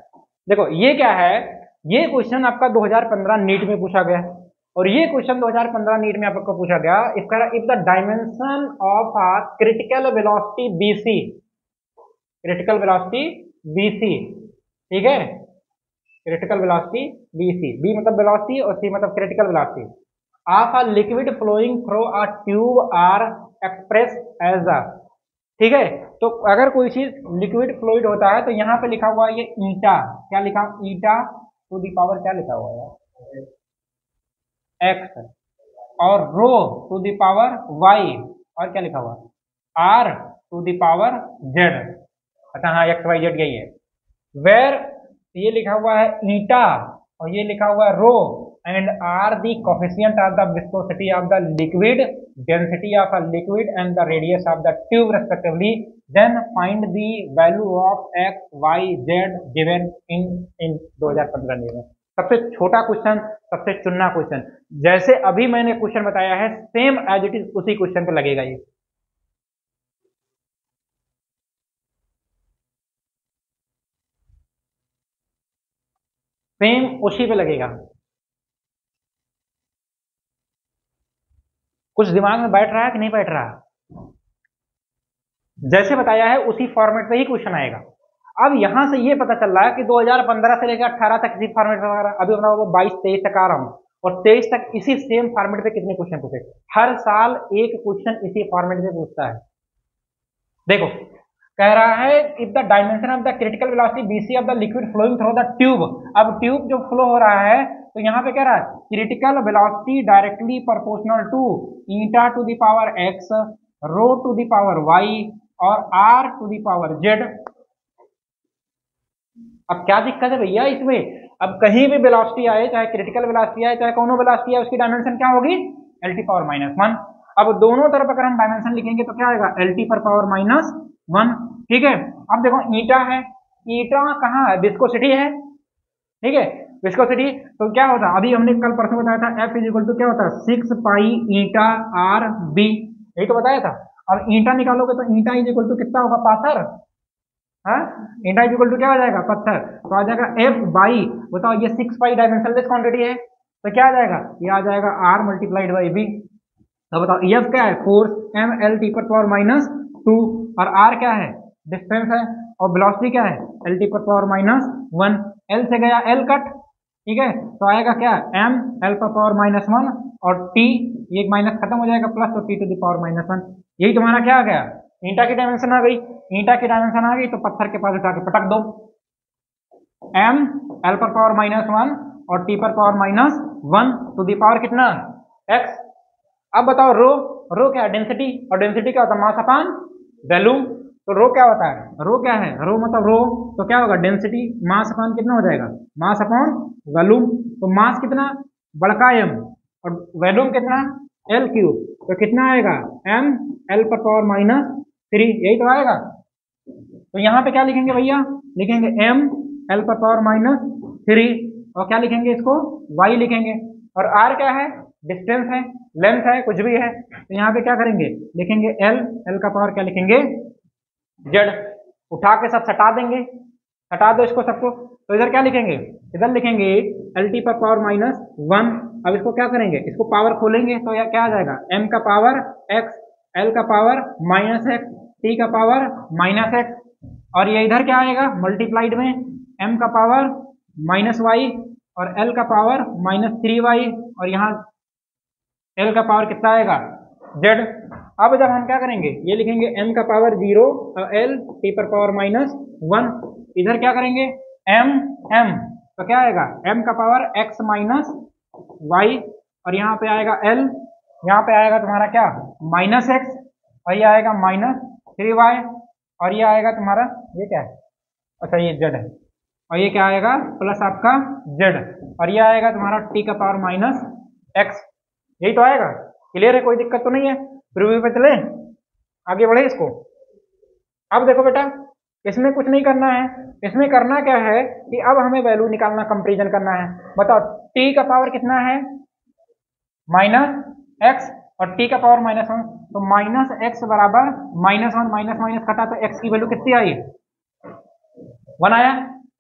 देखो ये क्या है, ये क्वेश्चन आपका 2015 नीट में पूछा गया, और ये क्वेश्चन 2015 नीट में आपको पूछा गया, if the dimension of a critical velocity BC, critical velocity BC, ठीक है, क्रिटिकल वेलोसिटी BC, B मतलब वेलोसिटी और C मतलब critical velocity of a liquid flowing through a tube are express as a, ठीक है। तो अगर कोई चीज लिक्विड फ्लूइड होता है तो यहाँ पे लिखा हुआ है ये ईटा, क्या लिखा, ईटा टू दी पावर क्या लिखा हुआ है x, और rho to the power y, और क्या लिखा हुआ है r to the power z। अच्छा हाँ XYZ यही है। वेर ये लिखा हुआ है ईटा और ये लिखा हुआ है rho, and R the coefficient of the viscosity of the liquid, density of a liquid and the radius of the tube respectively, then find the value of x, y, z given in 2015 में। सबसे छोटा question, सबसे चुनना question, जैसे अभी मैंने question बताया है सेम एज इट इज उसी क्वेश्चन पे लगेगा ये। सेम उसी पे लगेगा। कुछ दिमाग में बैठ रहा है कि नहीं बैठ रहा, जैसे बताया है उसी फॉर्मेट पे ही क्वेश्चन आएगा। अब यहां से ये पता चल रहा है कि 2015 से लेकर 18 तक इसी फॉर्मेट में आ रहा है, अभी बताओ वो 22-23 तक आ रहा हूं, और 23 तक इसी सेम फॉर्मेट पे कितने क्वेश्चन पूछे, हर साल एक क्वेश्चन इसी फॉर्मेट में पूछता है। देखो कह रहा है if the dimension of the critical velocity BC of the liquid flowing through the tube, अब ट्यूब जो फ्लो हो रहा है तो यहाँ पे कह रहा है critical velocity directly proportional to eta to the power x, rho to the power y और r to the power z। अब क्या दिक्कत है भैया इसमें, अब कहीं भी वेलोसिटी आए, चाहे क्रिटिकल वेलोसिटी आए चाहे कोनो वेलोसिटी आए, उसकी डायमेंशन क्या होगी L⁻⁻1। अब दोनों तरफ अगर हम डायमेंशन लिखेंगे तो क्या आएगा L⁻⁻1, ठीक है। अब देखो ईटा है, ईटा कहाँ है, विस्कोसिटी है, ठीक है, विस्कोसिटी, तो क्या होता है, अभी हमने कल परसों बताया था F इज इक्वल टू क्या होता है 6 पाई ईटा आर बी, यही तो बताया था। अब ईंटा निकालोगे तो ईंटा इज इक्वल टू कितना होगा, पत्थर। हाँ, ईंटा इज इक्वल टू क्या हो जाएगा, पत्थर। तो आ जाएगा एफ बाई, बताओ ये 6 पाई डायमेंशनलेस क्वांटिटी है, तो क्या आ जाएगा, ये आ जाएगा आर मल्टीप्लाइड बाई बी। तो बताओ एफ क्या है, फोर्स एम एल टी पर पावर माइनस 2, और आर क्या है, डिस्टेंस है, और वेलोसिटी क्या है, एल टी पर पावर माइनस 1। एल से गया एल कट, ठीक है, तो आएगा क्या, एम एल पर पावर माइनस 1 और टी, ये माइनस खत्म हो जाएगा प्लस, तो T to the power minus 1। यही तुम्हारा क्या आ गया, ईंटा की डायमेंशन आ गई। ईंटा की डायमेंशन आ गई तो पत्थर के पास उठा के पटक दो, एम एल पर पावर माइनस 1 और टी पर power minus 1 to the power कितना, एक्स। अब बताओ रो, रो क्या है, डेंसिटी, और डेंसिटी क्या होता है, मास अपॉन वॉल्यूम। तो रो क्या होता है, रो क्या है, रो मतलब रो, तो क्या होगा, डेंसिटी मास अपॉन कितना हो जाएगा, मास अपॉन वॉल्यूम। तो मास कितना, बड़का एम, और वॉल्यूम कितना, एल क्यूब, तो कितना आएगा, एम एल पर पावर माइनस 3, यही तो आएगा। तो यहाँ पे क्या लिखेंगे भैया, लिखेंगे एम एल पर पावर माइनस 3, और क्या लिखेंगे इसको, वाई लिखेंगे, और आर क्या है, डिस्टेंस है, लेंथ है, कुछ भी है। तो यहाँ पे क्या करेंगे, लिखेंगे एल, एल का पावर क्या लिखेंगे, जेड। उठा के सब सटा देंगे, हटा दो इसको सबको। तो इधर क्या लिखेंगे, इधर लिखेंगे एल टी पर पावर माइनस 1। अब इसको क्या करेंगे, इसको पावर खोलेंगे तो यह क्या आ जाएगा, एम का पावर एक्स, एल का पावर माइनस एक्स, टी का पावर माइनस एक्स, और ये इधर क्या आएगा, मल्टीप्लाइड में एम का पावर माइनस वाई और एल का पावर माइनस 3y, और यहाँ एल का पावर कितना आएगा, जेड। अब जब हम क्या करेंगे, ये लिखेंगे m का पावर 0 और l t पर पावर माइनस 1, इधर क्या करेंगे m m, तो क्या आएगा m का पावर x माइनस वाई, और यहाँ पे आएगा l, यहाँ पे आएगा तुम्हारा क्या, माइनस x, और ये आएगा माइनस 3y, और ये आएगा तुम्हारा, ये क्या है, अच्छा ये z है, और ये क्या आएगा प्लस आपका z, और ये आएगा तुम्हारा t का पावर माइनस x। यही तो आएगा, क्लियर है, कोई दिक्कत तो नहीं है। प्रीव्यू पे चले, आगे बढ़े इसको। अब देखो बेटा, इसमें कुछ नहीं करना है, इसमें करना क्या है कि अब हमें वैल्यू निकालना, कंपेरिजन करना है। बताओ t का पावर कितना है, माइनस एक्स, और t का पावर माइनस 1, तो माइनस एक्स बराबर माइनस 1, माइनस माइनस कटा तो x की वैल्यू कितनी आई, 1 आया,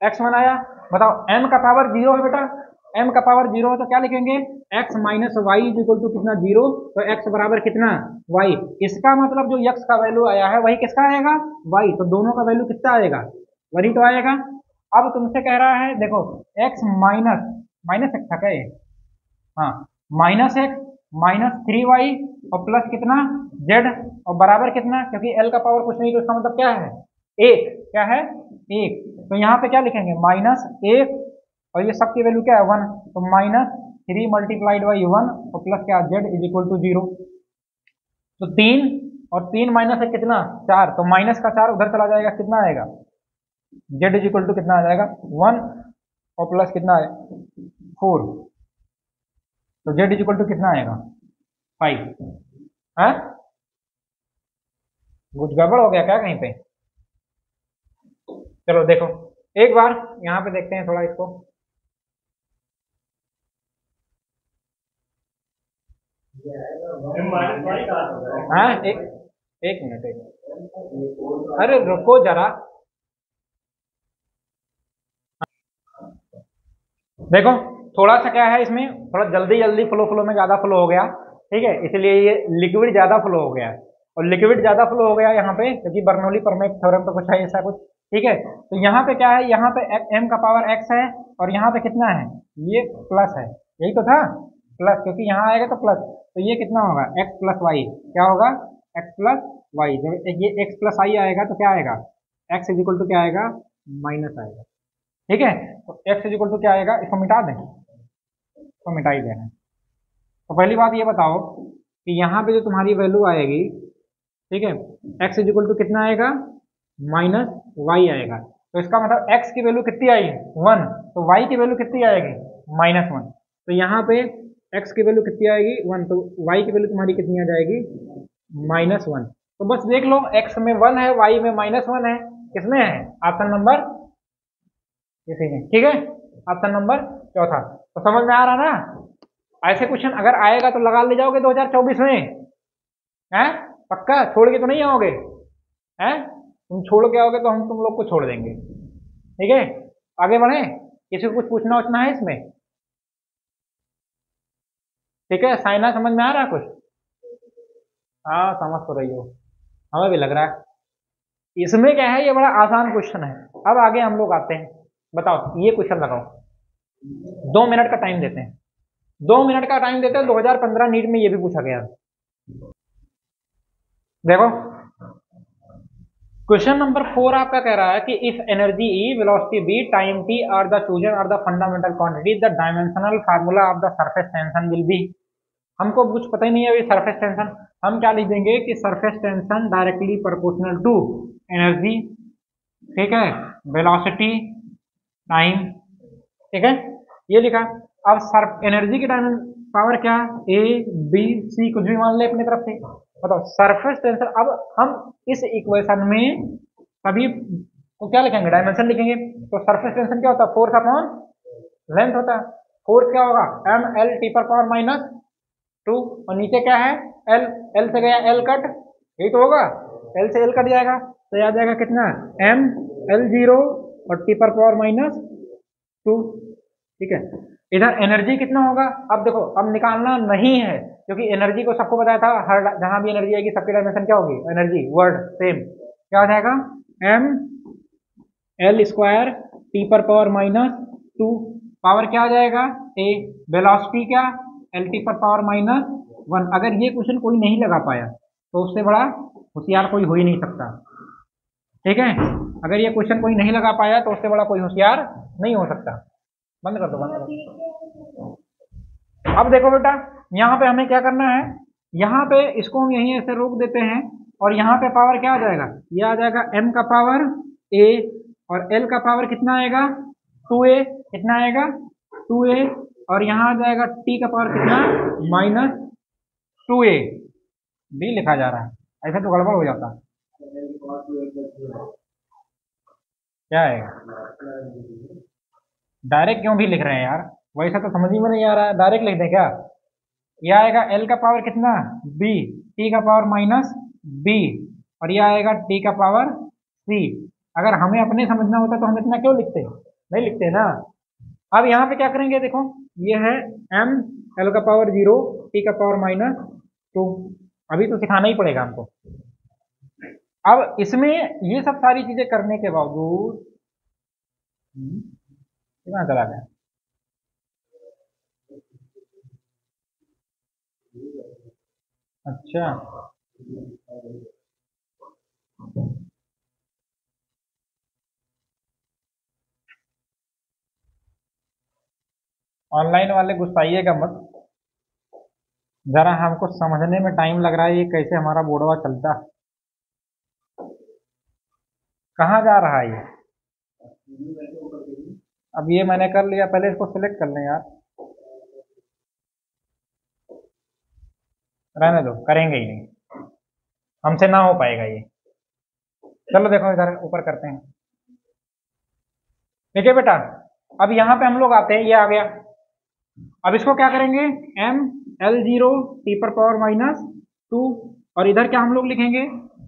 x1 आया। बताओ m का पावर 0 है बेटा, m का पावर 0 है तो क्या लिखेंगे, x minus Y is equal to कितना, 0, तो x बराबर कितना, y। इसका मतलब जो x का वैल्यू आया है वही किसका आएगा, y, तो दोनों का वैल्यू कितना आएगा, वही तो आएगा। अब तुमसे कह रहा है देखो x माइनस माइनस एक्स था क्या ये, हाँ, माइनस एक्स माइनस 3y और प्लस कितना z, और बराबर कितना, क्योंकि l का पावर कुछ नहीं तो इसका मतलब क्या है, 1, क्या है 1, तो यहाँ पे क्या लिखेंगे, माइनस 1, और ये सब की वैल्यू क्या है 1, तो माइनस 3 मल्टीप्लाइड बाई 1 और प्लस क्या, z इज इक्वल टू 0। तो 3 और 3 माइनस है कितना, 4, तो माइनस का 4 उधर चला जाएगा, कितना आएगा, z इज इक्वल टू कितना आ जाएगा 1 और प्लस कितना है 4, तो z इज इक्वल टू कितना आएगा 5। है कुछ गड़बड़ हो गया क्या कहीं पे, चलो देखो एक बार यहाँ पे देखते हैं थोड़ा इसको। हाँ एक मिनट, अरे रुको जरा, देखो थोड़ा सा क्या है इसमें, थोड़ा जल्दी जल्दी फ्लो में ज्यादा फ्लो हो गया, ठीक है, इसलिए ये लिक्विड ज्यादा फ्लो हो गया, और लिक्विड ज्यादा फ्लो हो गया यहाँ पे क्योंकि बर्नौली प्रमेय थ्योरम पे कुछ है ऐसा कुछ, ठीक है। तो यहाँ पे क्या है, यहाँ पे m का पावर x है, और यहाँ पे कितना है, ये प्लस है, यही तो था प्लस, क्योंकि यहाँ आएगा तो प्लस, तो ये कितना होगा x प्लस वाई, क्या होगा x प्लस वाई, जब ये x प्लस आई आएगा तो क्या आएगा, x इज इक्वल टू क्या आएगा, माइनस आएगा, ठीक है। तो x इज इक्वल टू क्या आएगा, इसको मिटा दें, इसको मिटा ही देना। तो पहली बात ये बताओ कि यहाँ पे जो तुम्हारी वैल्यू आएगी, ठीक है, x इज इक्वल टू कितना आएगा, माइनस वाई आएगा, तो इसका मतलब x की वैल्यू कितनी आई 1, तो y की वैल्यू कितनी आएगी माइनस 1, तो यहाँ पे x की वैल्यू कितनी आएगी 1, तो y की वैल्यू तुम्हारी कितनी आ जाएगी माइनस 1। तो बस देख लो x में 1 है, y में माइनस 1 है, किसमें है, ऑप्शन नंबर इसी में, ठीक है, ऑप्शन नंबर चौथा। तो समझ में आ रहा ना, ऐसे क्वेश्चन अगर आएगा तो लगा ले जाओगे 2024 में, है पक्का छोड़ के तो नहीं आओगे? हैं? तुम छोड़ के आओगे तो हम तुम लोग को छोड़ देंगे। ठीक है, आगे बढ़े। किसी को कुछ पूछना उछना है इसमें? ठीक है, साइना समझ में आ रहा है कुछ? हाँ समझ तो रही हो, हमें भी लग रहा है। इसमें क्या है, ये बड़ा आसान क्वेश्चन है। अब आगे हम लोग आते हैं। बताओ ये क्वेश्चन लगाओ, 2 मिनट का टाइम देते हैं। 2 मिनट का टाइम देते हैं। 2015 नीट में ये भी पूछा गया। देखो क्वेश्चन नंबर 4 आपका कह रहा है कि if energy E, velocity B, time T are the chosen are the fundamental quantity, the dimensional formula of the surface tension will be. हमको कुछ पता ही नहीं है अभी सरफेस टेंशन। हम क्या लिख देंगे कि surface tension directly proportional to energy, ठीक है, वेलोसिटी, टाइम, ठीक है, ये लिखा। अब सर्फ एनर्जी की डायमेंशन पावर क्या, ए बी सी कुछ भी मान ले अपनी तरफ से। बताओ सरफेस टेंशन। अब हम इस इक्वेशन में सभी को क्या लिखेंगे, डायमेंशन लिखेंगे। तो सरफेस टेंशन क्या होता है, फोर्स अपॉन लेंथ होता है। फोर्स क्या होगा, एम एल टी पर पावर माइनस 2, और नीचे क्या है एल, एल से गया एल कट, यही तो होगा, एल से एल कट जाएगा तो आ जाएगा कितना, एम एल 0 और टी पर पावर माइनस 2। ठीक है, इधर एनर्जी कितना होगा। अब देखो अब निकालना नहीं है क्योंकि एनर्जी को सबको बताया था, हर जहां भी एनर्जी आएगी सबकी डायमेंशन क्या होगी, एनर्जी वर्ड सेम। क्या हो जाएगा, एम एल स्क्वायर टी पर पावर माइनस 2, पावर क्या आ जाएगा ए, वेलोसिटी क्या एल टी पर पावर माइनस 1। अगर ये क्वेश्चन कोई नहीं लगा पाया तो उससे बड़ा होशियार कोई हो ही नहीं सकता। ठीक है, अगर ये क्वेश्चन कोई नहीं लगा पाया तो उससे बड़ा कोई होशियार नहीं हो सकता। बंद कर दो, बंद कर दो। अब देखो बेटा, यहाँ पे हमें क्या करना है, यहाँ पे इसको हम यहीं ऐसे रोक देते हैं और यहाँ पे पावर क्या आ जाएगा, ये आ जाएगा m का पावर a और l का पावर कितना आएगा 2a, कितना आएगा 2a, और यहाँ आ जाएगा t का पावर कितना माइनस 2a। b लिखा जा रहा है, ऐसे तो गड़बड़ हो जाता। क्या आएगा, डायरेक्ट क्यों भी लिख रहे हैं यार, वैसा तो समझ ही में नहीं आ रहा है, डायरेक्ट लिख दें क्या। यह आएगा एल का पावर कितना बी, टी का पावर माइनस बी, और यह आएगा टी का पावर सी। अगर हमें अपने समझना होता तो हम इतना क्यों लिखते, नहीं लिखते ना। अब यहाँ पे क्या करेंगे, देखो ये है एम एल का पावर 0 टी का पावर माइनस 2, अभी तो सिखाना ही पड़ेगा हमको। अब इसमें ये सब सारी चीजें करने के बावजूद कितना चला गया, अच्छा ऑनलाइन वाले गुस्साइएगा मत, जरा हमको समझने में टाइम लग रहा है ये कैसे हमारा बोर्डवा चलता। कहाँ जा रहा है ये, अब ये मैंने कर लिया, पहले इसको सिलेक्ट कर लें यार, रहने दो, करेंगे ही नहीं, हमसे ना हो पाएगा ये। चलो देखो इधर ऊपर करते हैं। ठीक है बेटा, अब यहाँ पे हम लोग आते हैं, ये आ गया। अब इसको क्या करेंगे, एम एल 0 टी पर पावर माइनस 2, और इधर क्या हम लोग लिखेंगे,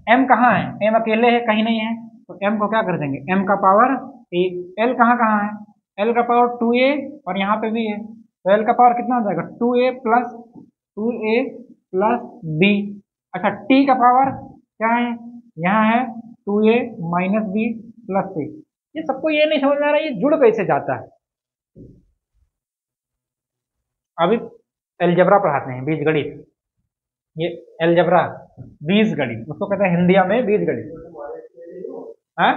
एम कहाँ है, एम अकेले है कहीं नहीं है, तो एम को क्या कर देंगे एम का पावर ए, एल कहाँ कहाँ है, एल का पावर 2a और यहाँ पे भी है, तो एल का पावर कितना हो जाएगा 2a प्लस बी। अच्छा टी का पावर क्या है, यहाँ है 2a माइनस बी प्लस सी। ये सबको ये नहीं समझ में आ रहा है ये जुड़ कैसे जाता है। अभी एलजबरा पढ़ाते हैं, बीजगणित, ये एलजबरा बीजगणित उसको कहते हैं हिंदिया में बीजगणित। हाँ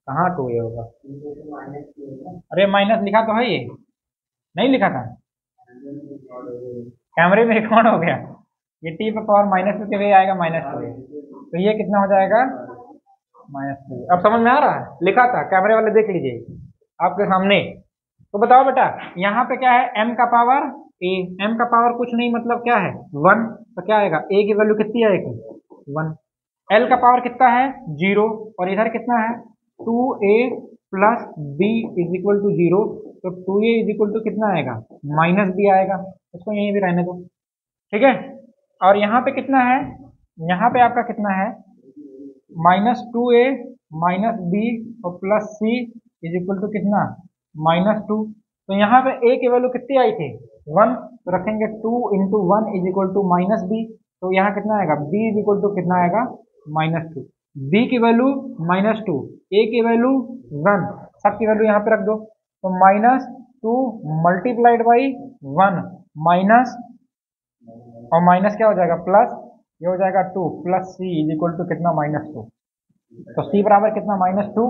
कहाँ 2a होगा, अरे माइनस लिखा तो है, ये नहीं लिखा था, कैमरे में रिकॉर्ड हो गया। ये टी पर पावर माइनस 2 के वे आएगा माइनस 2a, तो ये कितना हो जाएगा माइनस 2। अब समझ में आ रहा है, लिखा था कैमरे वाले देख लीजिए आपके सामने। तो बताओ बेटा यहाँ पे क्या है, m का पावर a, m का पावर कुछ नहीं मतलब क्या है 1, तो क्या आएगा a की वैल्यू कितनी आएगी 1, l का पावर कितना है 0, और इधर कितना है 2a plus b is equal to 0, तो 2a इज इक्वल टू कितना आएगा माइनस b आएगा, इसको यहीं भी रहने दो। ठीक है, और यहाँ पे कितना है, यहाँ पे आपका कितना है -2a -b और +c इज इक्वल टू कितना -2। तो यहाँ पे a की वैल्यू कितनी आई थी 1, तो रखेंगे 2 × 1 इज इक्वल टू -b। तो यहाँ कितना आएगा b इज इक्वल टू कितना आएगा -2। b की वैल्यू -2, a की वैल्यू 1, सब की वैल्यू यहाँ पे रख दो। तो -2 मल्टीप्लाइड बाई 1 माइनस, और माइनस क्या हो जाएगा प्लस, ये हो जाएगा 2 + c इज इक्वल टू कितना -2। तो c बराबर कितना -2,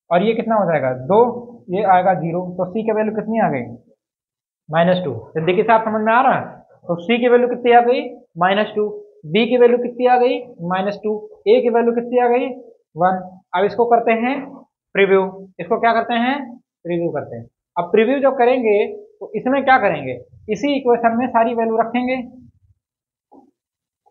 और ये कितना हो जाएगा 2, ये आएगा 0। तो c की वैल्यू कितनी आ गई -2। तो देखिए साहब समझ में आ रहा है। तो c की वैल्यू कितनी आ गई -2, b की वैल्यू कितनी आ गई -2, a की वैल्यू कितनी आ गई 1। अब इसको करते हैं प्रीव्यू, इसको क्या करते हैं प्रीव्यू करते हैं। अब प्रीव्यू जब करेंगे तो इसमें क्या करेंगे, इसी इक्वेशन में सारी वैल्यू रखेंगे,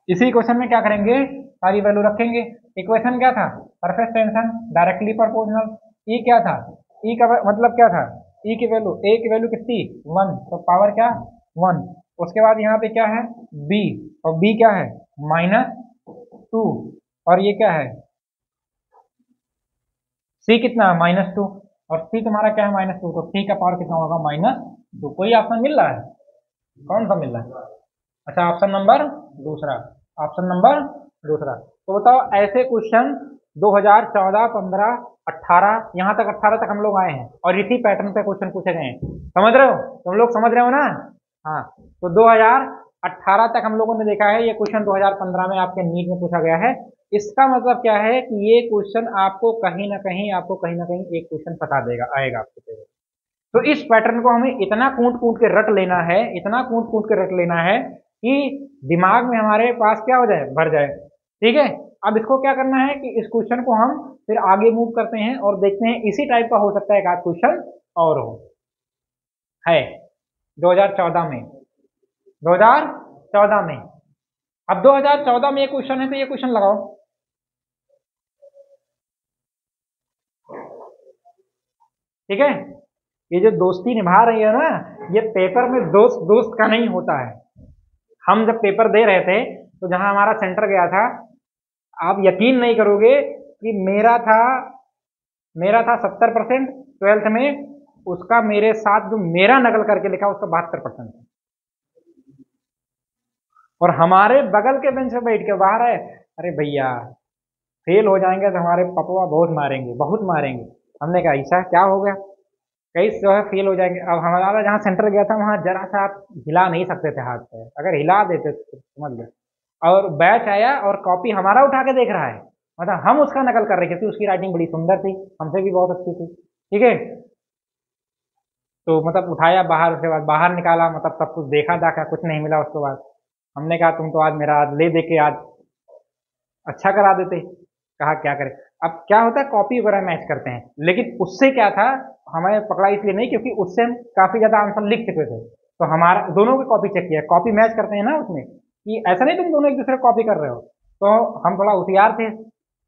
इसी इक्वेशन में क्या करेंगे सारी वैल्यू रखेंगे। इक्वेशन क्या था सरफेस टेंशन डायरेक्टली प्रोपोर्शनल, ई क्या था, ई का मतलब क्या था, ई की वैल्यू, ए की वैल्यू कितनी 1, तो पावर क्या 1। उसके बाद यहाँ पे क्या है बी, और बी क्या है -2, और ये क्या है सी कितना है -2, और सी तुम्हारा क्या है -2, तो सी का पावर कितना होगा -2। कोई ऑप्शन मिल रहा है, कौन सा मिल रहा है, अच्छा ऑप्शन नंबर दूसरा, ऑप्शन नंबर दूसरा। तो बताओ ऐसे क्वेश्चन 2014, 15, 18, यहाँ तक 18 तक हम लोग आए हैं, और इसी पैटर्न पे क्वेश्चन पूछे गए हैं। समझ रहे हो, तुम लोग समझ रहे हो ना। हाँ, तो 2018 तक हम लोगों ने देखा है, ये क्वेश्चन 2015 में आपके नीट में पूछा गया है। इसका मतलब क्या है कि ये क्वेश्चन आपको कहीं ना कहीं एक क्वेश्चन बता देगा, आएगा आपके पेपर। तो इस पैटर्न को हमें इतना कूट कूट के रट लेना है, इतना कूट कूट के रट लेना है कि दिमाग में हमारे पास क्या हो जाए, भर जाए। ठीक है, अब इसको क्या करना है कि इस क्वेश्चन को हम फिर आगे मूव करते हैं और देखते हैं, इसी टाइप का हो सकता है एक आध क्वेश्चन और हो है 2014 में, 2014 में। अब 2014 में ये क्वेश्चन है, तो ये क्वेश्चन लगाओ। ठीक है, ये जो दोस्ती निभा रही है ना, ये पेपर में दोस्त दोस्त का नहीं होता है। हम जब पेपर दे रहे थे तो जहां हमारा सेंटर गया था, आप यकीन नहीं करोगे कि मेरा था 70% 12th में, उसका मेरे साथ जो मेरा नकल करके लिखा उसका 72% था। और हमारे बगल के बेंच पे बैठ के बाहर है, अरे भैया फेल हो जाएंगे तो हमारे पपवा बहुत मारेंगे, बहुत मारेंगे। हमने कहा ऐसा क्या हो गया, कई जो है फेल हो जाएंगे। अब हमारा जहाँ सेंटर गया था वहाँ जरा सा आप हिला नहीं सकते थे हाथ से, अगर हिला देते तो समझ लो। और बैच आया और कॉपी हमारा उठा के देख रहा है, मतलब हम उसका नकल कर रहे थे, उसकी राइटिंग बड़ी सुंदर थी, हमसे भी बहुत अच्छी थी। ठीक है, तो मतलब उठाया बाहर, उसके बाद बाहर निकाला, मतलब सब कुछ देखा दाखा, कुछ नहीं मिला। उसके बाद हमने कहा तुम तो आज मेरा आज ले दे के आज अच्छा करा देते। कहा क्या करें, अब क्या होता है कॉपी वगैरह मैच करते हैं, लेकिन उससे क्या था, हमें पकड़ा इसलिए नहीं क्योंकि उससे हम काफी ज्यादा आंसर लिख चुके थे, तो हमारा दोनों की कॉपी चेक किया, कॉपी मैच करते हैं ना उसमें, कि ऐसा नहीं तुम दोनों एक दूसरे को कॉपी कर रहे हो। तो हम थोड़ा होशियार थे,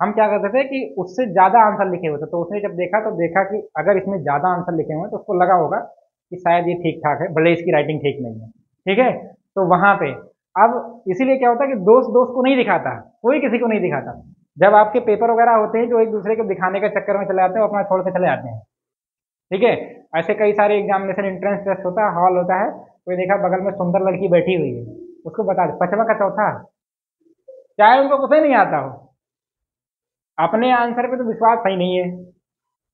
हम क्या करते थे कि उससे ज्यादा आंसर लिखे हुए थे, तो उसने जब देखा तो देखा कि अगर इसमें ज्यादा आंसर लिखे हुए हैं तो उसको लगा होगा कि शायद ये ठीक ठाक है, भले इसकी राइटिंग ठीक नहीं है। ठीक है, तो वहां पे अब इसीलिए क्या होता है कि दोस्त दोस्त को नहीं दिखाता, कोई किसी को नहीं दिखाता। जब आपके पेपर वगैरह होते हैं जो एक दूसरे को दिखाने के चक्कर में चले जाते हैं, अपना छोड़ के चले जाते हैं। ठीक है, ऐसे कई सारे एग्जामिनेशन एंट्रेंस टेस्ट होता है, हॉल होता है, कोई देखा बगल में सुंदर लड़की बैठी हुई है, उसको बता दे 5वां का चौथा, चाहे उनको कुछ नहीं आता हो, अपने आंसर पे तो विश्वास सही नहीं है,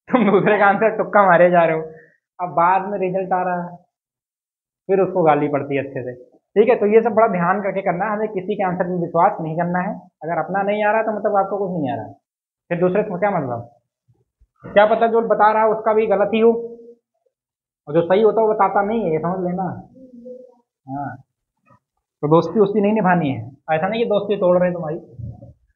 तुम दूसरे का आंसर तुक्का मारे जा रहे हो। अब बाद में रिजल्ट आ रहा है, फिर उसको गाली पड़ती है अच्छे से। ठीक है, तो ये सब बड़ा ध्यान करके करना है, हमें किसी के आंसर में विश्वास नहीं करना है। अगर अपना नहीं आ रहा तो मतलब आपको कुछ नहीं आ रहा है, फिर दूसरे को क्या मतलब, क्या पता जो बता रहा है उसका भी गलत ही हो, और जो सही होता है वो बताता नहीं है, ये समझ लेना। हाँ, तो दोस्ती वोस्ती नहीं निभानी है, ऐसा नहीं कि दोस्ती तोड़ रहे तुम्हारी।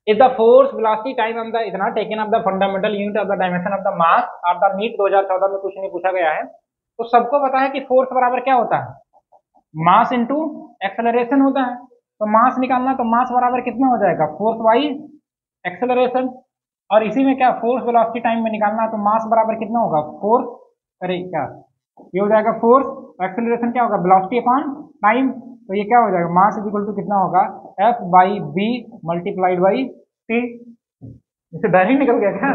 If the force velocity time of the इतना taken of the fundamental unit of the dimension of the mass of the NEET 2014 में कुछ नहीं पूछा गया है, तो सबको पता है कि फोर्स बराबर क्या होता है, मास इंटू एक्सेलरेशन होता है। तो मास निकालना, तो मास बराबर कितना हो जाएगा फोर्स बाई एक्सेलरेशन, और इसी में क्या फोर्स वेलोसिटी टाइम में निकालना, तो मास बराबर कितना होगा फोर्स, अरे क्या ये हो जाएगा फोर्स, एक्सेलरेशन क्या होगा वेलोसिटी अपॉन टाइम। तो ये क्या हो जाएगा, मास इज इक्वल टू कितना होगा, F by B multiplied by T. इसे डायरेक्ट निकल गया क्या?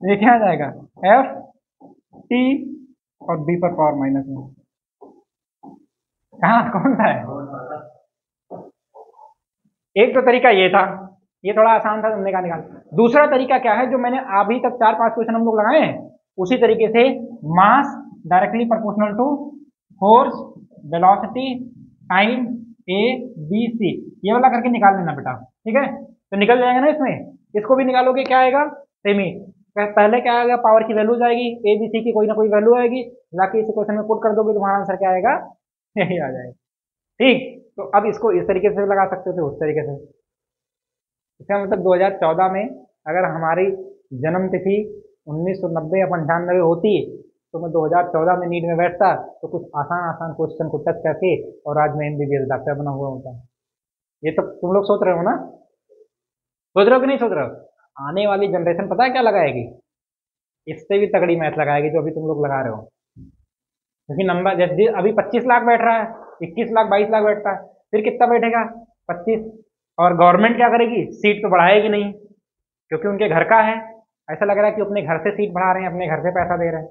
ये क्या आ जाएगा, एफ टी और बी पर पावर माइनस में। कहाँ कौन सा है? एक तो तरीका ये था, ये थोड़ा आसान था, तुमने कहा निकाल। दूसरा तरीका क्या है, जो मैंने अभी तक 4-5 क्वेश्चन हम लोग लगाए हैं, उसी तरीके से mass directly proportional to force velocity time A B C, ये वाला करके निकाल लेना बेटा, ठीक है? तो निकल जाएगा ना इसमें। इसको भी निकालोगे क्या आएगा, सेम ही। पहले क्या आएगा, पावर की वैल्यू जाएगी, ए बी सी की कोई ना कोई वैल्यू आएगी, जाके इस क्वेश्चन में पुट कर दोगे, तुम्हारा आंसर क्या आएगा, यही आ जाएगा। ठीक, तो अब इसको इस तरीके से लगा सकते थे, उस तरीके से। इसका मतलब 2014 में अगर हमारी जन्म तिथि 1990 या 95 होती, तो मैं 2014 में नीट में बैठता, तो कुछ आसान आसान क्वेश्चन को टच करके और आज मैं MBBS डॉक्टर बना हुआ होता। ये तो तुम लोग सोच रहे हो ना, सोच रहे हो कि नहीं सोच रहे हो? आने वाली जनरेशन पता है क्या लगाएगी, इससे भी तगड़ी मैथ लगाएगी जो अभी तुम लोग लगा रहे हो। क्योंकि नंबर जैसे अभी 25 लाख बैठ रहा है, 21 लाख 22 लाख बैठता है, फिर कितना बैठेगा, 25। और गवर्नमेंट क्या करेगी, सीट तो बढ़ाएगी नहीं, क्योंकि उनके घर का है। ऐसा लग रहा है कि अपने घर से सीट बढ़ा रहे हैं, अपने घर से पैसा दे रहे हैं,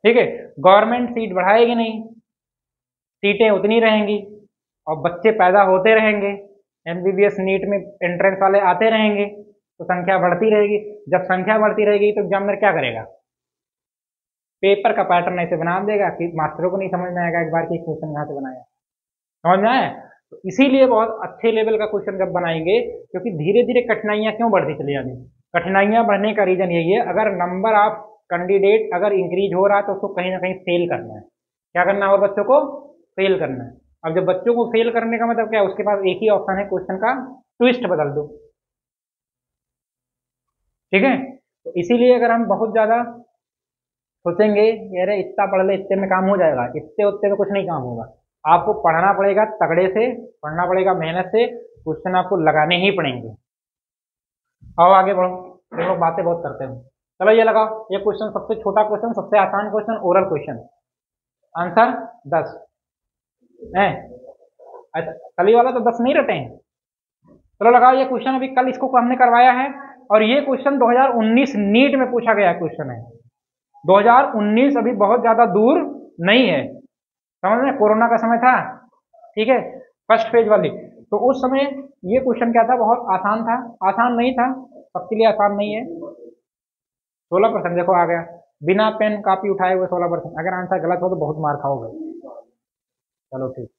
ठीक है? गवर्नमेंट सीट बढ़ाएगी नहीं, सीटें उतनी रहेंगी और बच्चे पैदा होते रहेंगे, MBBS नीट में एंट्रेंस वाले आते रहेंगे, तो संख्या बढ़ती रहेगी। जब संख्या बढ़ती रहेगी तो एग्जामिनर क्या करेगा, पेपर का पैटर्न ऐसे बना देगा कि मास्टरों को नहीं समझ में आएगा एक बार कि क्वेश्चन कहाँ से बनाया, समझ में आया? तो इसीलिए बहुत अच्छे लेवल का क्वेश्चन जब बनाएंगे, क्योंकि धीरे धीरे कठिनाइयां क्यों बढ़ती चली जाती, कठिनाइयां बढ़ने का रीजन यही है, अगर नंबर ऑफ कैंडिडेट अगर इंक्रीज हो रहा है तो उसको कहीं ना कहीं फेल करना है। क्या करना है, और बच्चों को फेल करना है। अब जब बच्चों को फेल करने का मतलब क्या है, उसके पास एक ही ऑप्शन है, क्वेश्चन का ट्विस्ट बदल दो, ठीक है? तो इसीलिए अगर हम बहुत ज्यादा सोचेंगे अरे इतना पढ़ ले, इतने में काम हो जाएगा, इतने उतने में कुछ नहीं काम होगा। आपको पढ़ना पड़ेगा, तगड़े से पढ़ना पड़ेगा, मेहनत से, क्वेश्चन आपको लगाने ही पड़ेंगे। आओ आगे बढ़ो, हम लोग बातें बहुत करते हैं। चलो ये लगाओ, ये क्वेश्चन सबसे छोटा क्वेश्चन, सबसे आसान क्वेश्चन, ओरल क्वेश्चन, आंसर 10 है। अच्छा, कल ही वाला तो 10 नहीं रटे हैं। चलो लगाओ ये क्वेश्चन, अभी कल इसको हमने करवाया है, और ये क्वेश्चन 2019 नीट में पूछा गया क्वेश्चन है। 2019 अभी बहुत ज्यादा दूर नहीं है, समझ में? कोरोना का समय था, ठीक है, फर्स्ट फेज वाली। तो उस समय ये क्वेश्चन क्या था, बहुत आसान था, आसान नहीं था, सबके लिए आसान नहीं है। 16% देखो आ गया, बिना पेन कॉपी उठाए हुए 16%। अगर आंसर गलत हो तो बहुत मार खाओगे। चलो ठीक,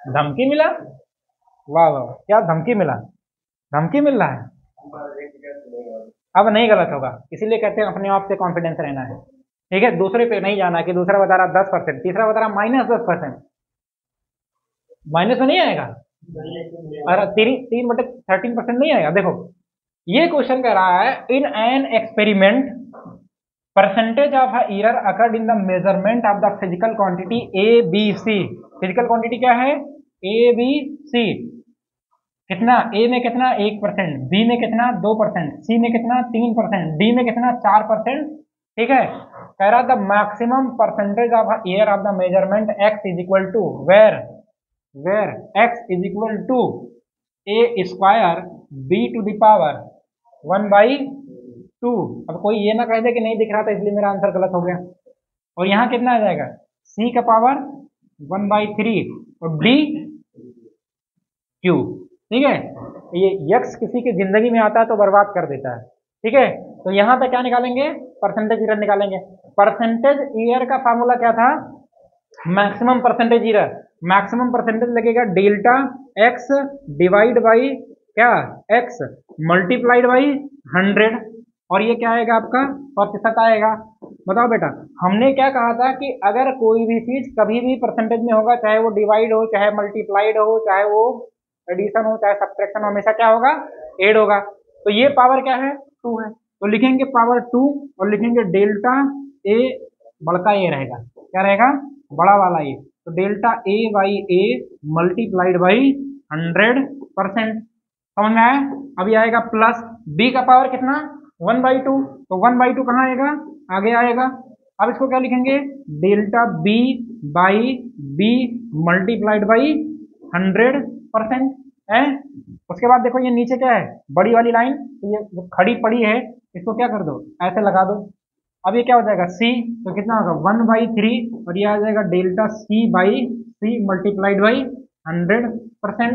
धमकी मिला, वाह वाह, क्या धमकी मिला, धमकी मिल रहा है। अब नहीं गलत होगा, इसीलिए कहते हैं अपने आप से कॉन्फिडेंस रहना है, ठीक है? दूसरे पे नहीं जाना कि दूसरा बता रहा 10%, तीसरा बता रहा -10%, माइनस में नहीं आएगा। अरे 3/13% नहीं आएगा। देखो ये क्वेश्चन कह रहा है, in an experiment percentage of error occurred in the measurement of the physical quantity ABC। Physical quantity क्या है, ABC। कितना, ए में कितना 1%, बी में कितना 2%, सी में कितना 3%, डी में कितना 4%, ठीक है? कह रहा the maximum percentage of error of the measurement x is equal to where x is equal to a square b to the power 1/2। अब कोई ये ना कह दे कि नहीं दिख रहा था इसलिए मेरा आंसर गलत हो गया। और यहाँ कितना आ जाएगा, c का पावर 1/3 और d क्यूब, ठीक है? ये यक्स किसी की जिंदगी में आता है तो बर्बाद कर देता है, ठीक है? तो यहां पे क्या निकालेंगे, परसेंटेज ईयर निकालेंगे। परसेंटेज ईयर का फार्मूला क्या था, maximum percentage year. Maximum percentage लगेगा डेल्टा एक्स डिवाइड बाई क्या, एक्स मल्टीप्लाइड बाई 100, और ये क्या आएगा आपका, प्रतिशत आएगा। बताओ बेटा, हमने क्या कहा था कि अगर कोई भी चीज कभी भी परसेंटेज में होगा, चाहे वो डिवाइड हो, चाहे मल्टीप्लाइड हो, चाहे वो एडिशन हो, चाहे सब्ट्रैक्शन हो, हमेशा क्या होगा, ऐड होगा। तो ये पावर क्या है, 2 है, तो लिखेंगे पावर 2 और लिखेंगे डेल्टा ए, बड़का ए रहेगा, क्या रहेगा, बड़ा वाला ए। तो delta A by A multiplied by 100%, समझ में आया? अभी आएगा प्लस बी का पावर कितना 1/2, तो 1/2 कहाँ आएगा, आगे आएगा। अब इसको क्या लिखेंगे, delta B by B multiplied by 100% है। उसके बाद देखो ये नीचे क्या है, बड़ी वाली लाइन, तो ये जो खड़ी पड़ी है इसको क्या कर दो, ऐसे लगा दो। अब ये क्या हो जाएगा सी, तो कितना होगा 1/3, और ये आ जाएगा delta C by C multiplied by 100%।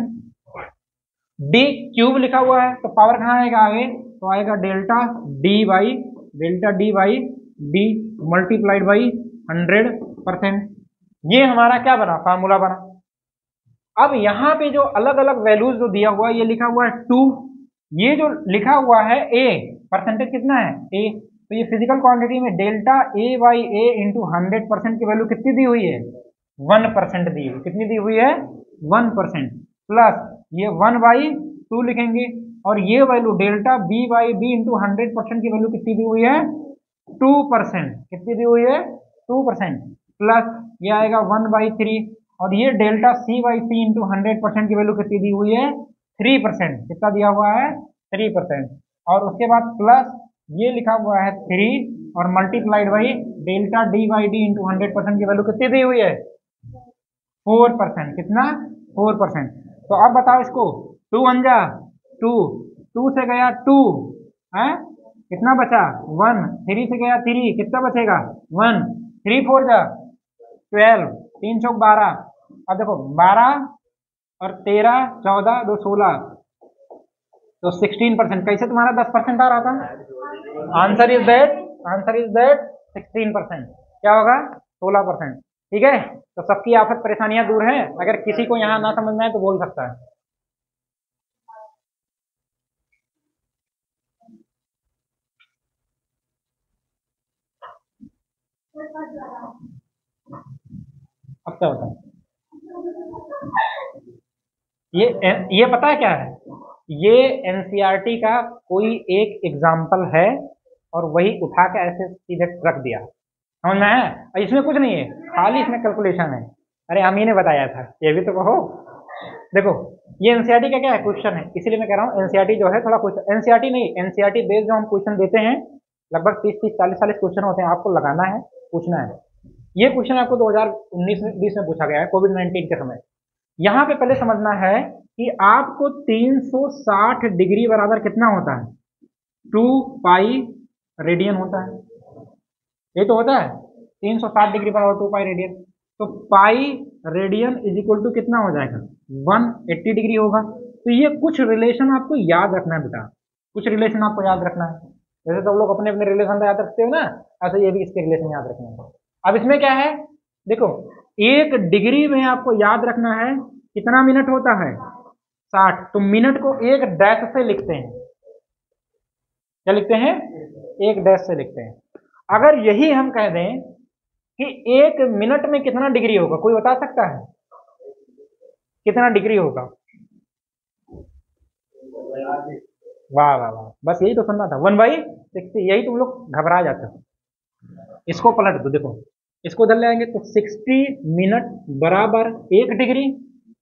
D cube लिखा हुआ है तो पावर कहाँ आएगा आगे, तो आएगा delta D by D multiplied by 100%। ये हमारा क्या बना, फार्मूला बना। अब यहाँ पे जो अलग अलग वैल्यूज जो दिया हुआ है, ये लिखा हुआ है 2, ये जो लिखा हुआ है ए, परसेंटेज कितना है ए, तो ये फिजिकल क्वांटिटी में delta A by A into 100% की वैल्यू कितनी दी हुई है, 1% दी हुई, कितनी दी हुई है 1%, प्लस ये 1/2 लिखेंगे, और ये value delta B by B into 100% की वैल्यू कितनी दी हुई है 2%, कितनी दी हुई है 2%, प्लस ये आएगा 1/3, और ये delta C by C into 100% की वैल्यू कितनी दी हुई है 3%, कितना दिया हुआ है 3%, और उसके बाद प्लस ये लिखा हुआ है 3 और multiplied by delta D by D into 100% की वैल्यू कितनी दी हुई है 4%, कितना 4%। तो अब बताओ इसको, 2 1 जा 2, 2 से गया 2 है, कितना बचा 1, 3 से गया 3, कितना बचेगा 1, 3 4 जा 12, 3 चौक 12। अब देखो 12 और 13 14 2 16, तो 16%। कैसे तुम्हारा 10% आ रहा था, आंसर इज दैट 16%, क्या होगा 16%। ठीक है, तो सबकी आफत परेशानियां दूर हैं, अगर किसी को यहाँ ना समझना है तो बोल सकता है। अब क्या होता है, ये पता है क्या है, ये एनसीईआरटी का कोई एक एग्जाम्पल है और वही उठा के ऐसे सीधे रख दिया, समझ में है, इसमें कुछ नहीं है, खाली इसमें कैलकुलेशन है। अरे हम ही ने बताया था, ये भी तो कहो। देखो ये एनसीईआरटी का क्या है, क्वेश्चन है, इसीलिए मैं कह रहा हूँ एनसीईआरटी जो है थोड़ा क्वेश्चन, एनसीईआरटी नहीं, एनसीईआरटी बेस्ड जो हम क्वेश्चन देते हैं लगभग 30 40 क्वेश्चन होते हैं, आपको लगाना है, पूछना है। ये क्वेश्चन आपको 2019-20 में पूछा गया है कोविड-19 के समय। यहाँ पे पहले समझना है कि आपको 360 डिग्री बराबर कितना होता है, 2 पाई रेडियन होता है, ये तो होता है 360 डिग्री बराबर 2 पाई रेडियन, तो pi radian is equal to कितना हो जाएगा 180 डिग्री होगा। तो ये कुछ रिलेशन आपको याद रखना है बेटा, कुछ रिलेशन आपको याद रखना है, जैसे तो लोग अपने अपने रिलेशन याद रखते हो ना, ऐसे ये भी इसके रिलेशन याद रखने हैं। अब इसमें क्या है, देखो 1 डिग्री में आपको याद रखना है कितना मिनट होता है 60, तो मिनट को 1 डैश से लिखते हैं, क्या लिखते हैं 1 डैश से लिखते हैं। अगर यही हम कह दें कि 1 मिनट में कितना डिग्री होगा, कोई बता सकता है कितना डिग्री होगा, वाह वाह वाह, बस यही तो सुनना था, 1/60, यही तुम लोग घबरा जाते हो। इसको पलट दो, देखो इसको उधर ले आएंगे तो 60 मिनट बराबर 1 डिग्री,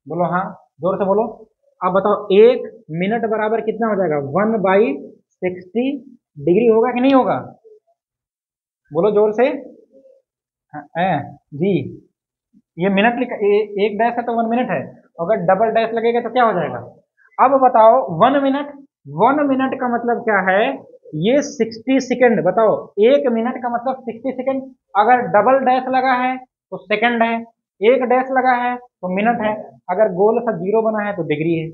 बोलो हाँ जोर से बोलो। अब बताओ 1 मिनट बराबर कितना हो जाएगा 1/60 डिग्री होगा कि नहीं होगा, बोलो जोर से। जी ये मिनट लिखा, एक डैश है तो 1 मिनट है, अगर डबल डैश लगेगा तो क्या हो जाएगा। अब बताओ 1 मिनट, 1 मिनट का मतलब क्या है, ये 60 सेकंड, बताओ 1 मिनट का मतलब 60 सेकंड, अगर डबल डैश लगा है तो सेकंड है, 1 डैश लगा है तो मिनट है, अगर गोल सा 0 बना है तो डिग्री है।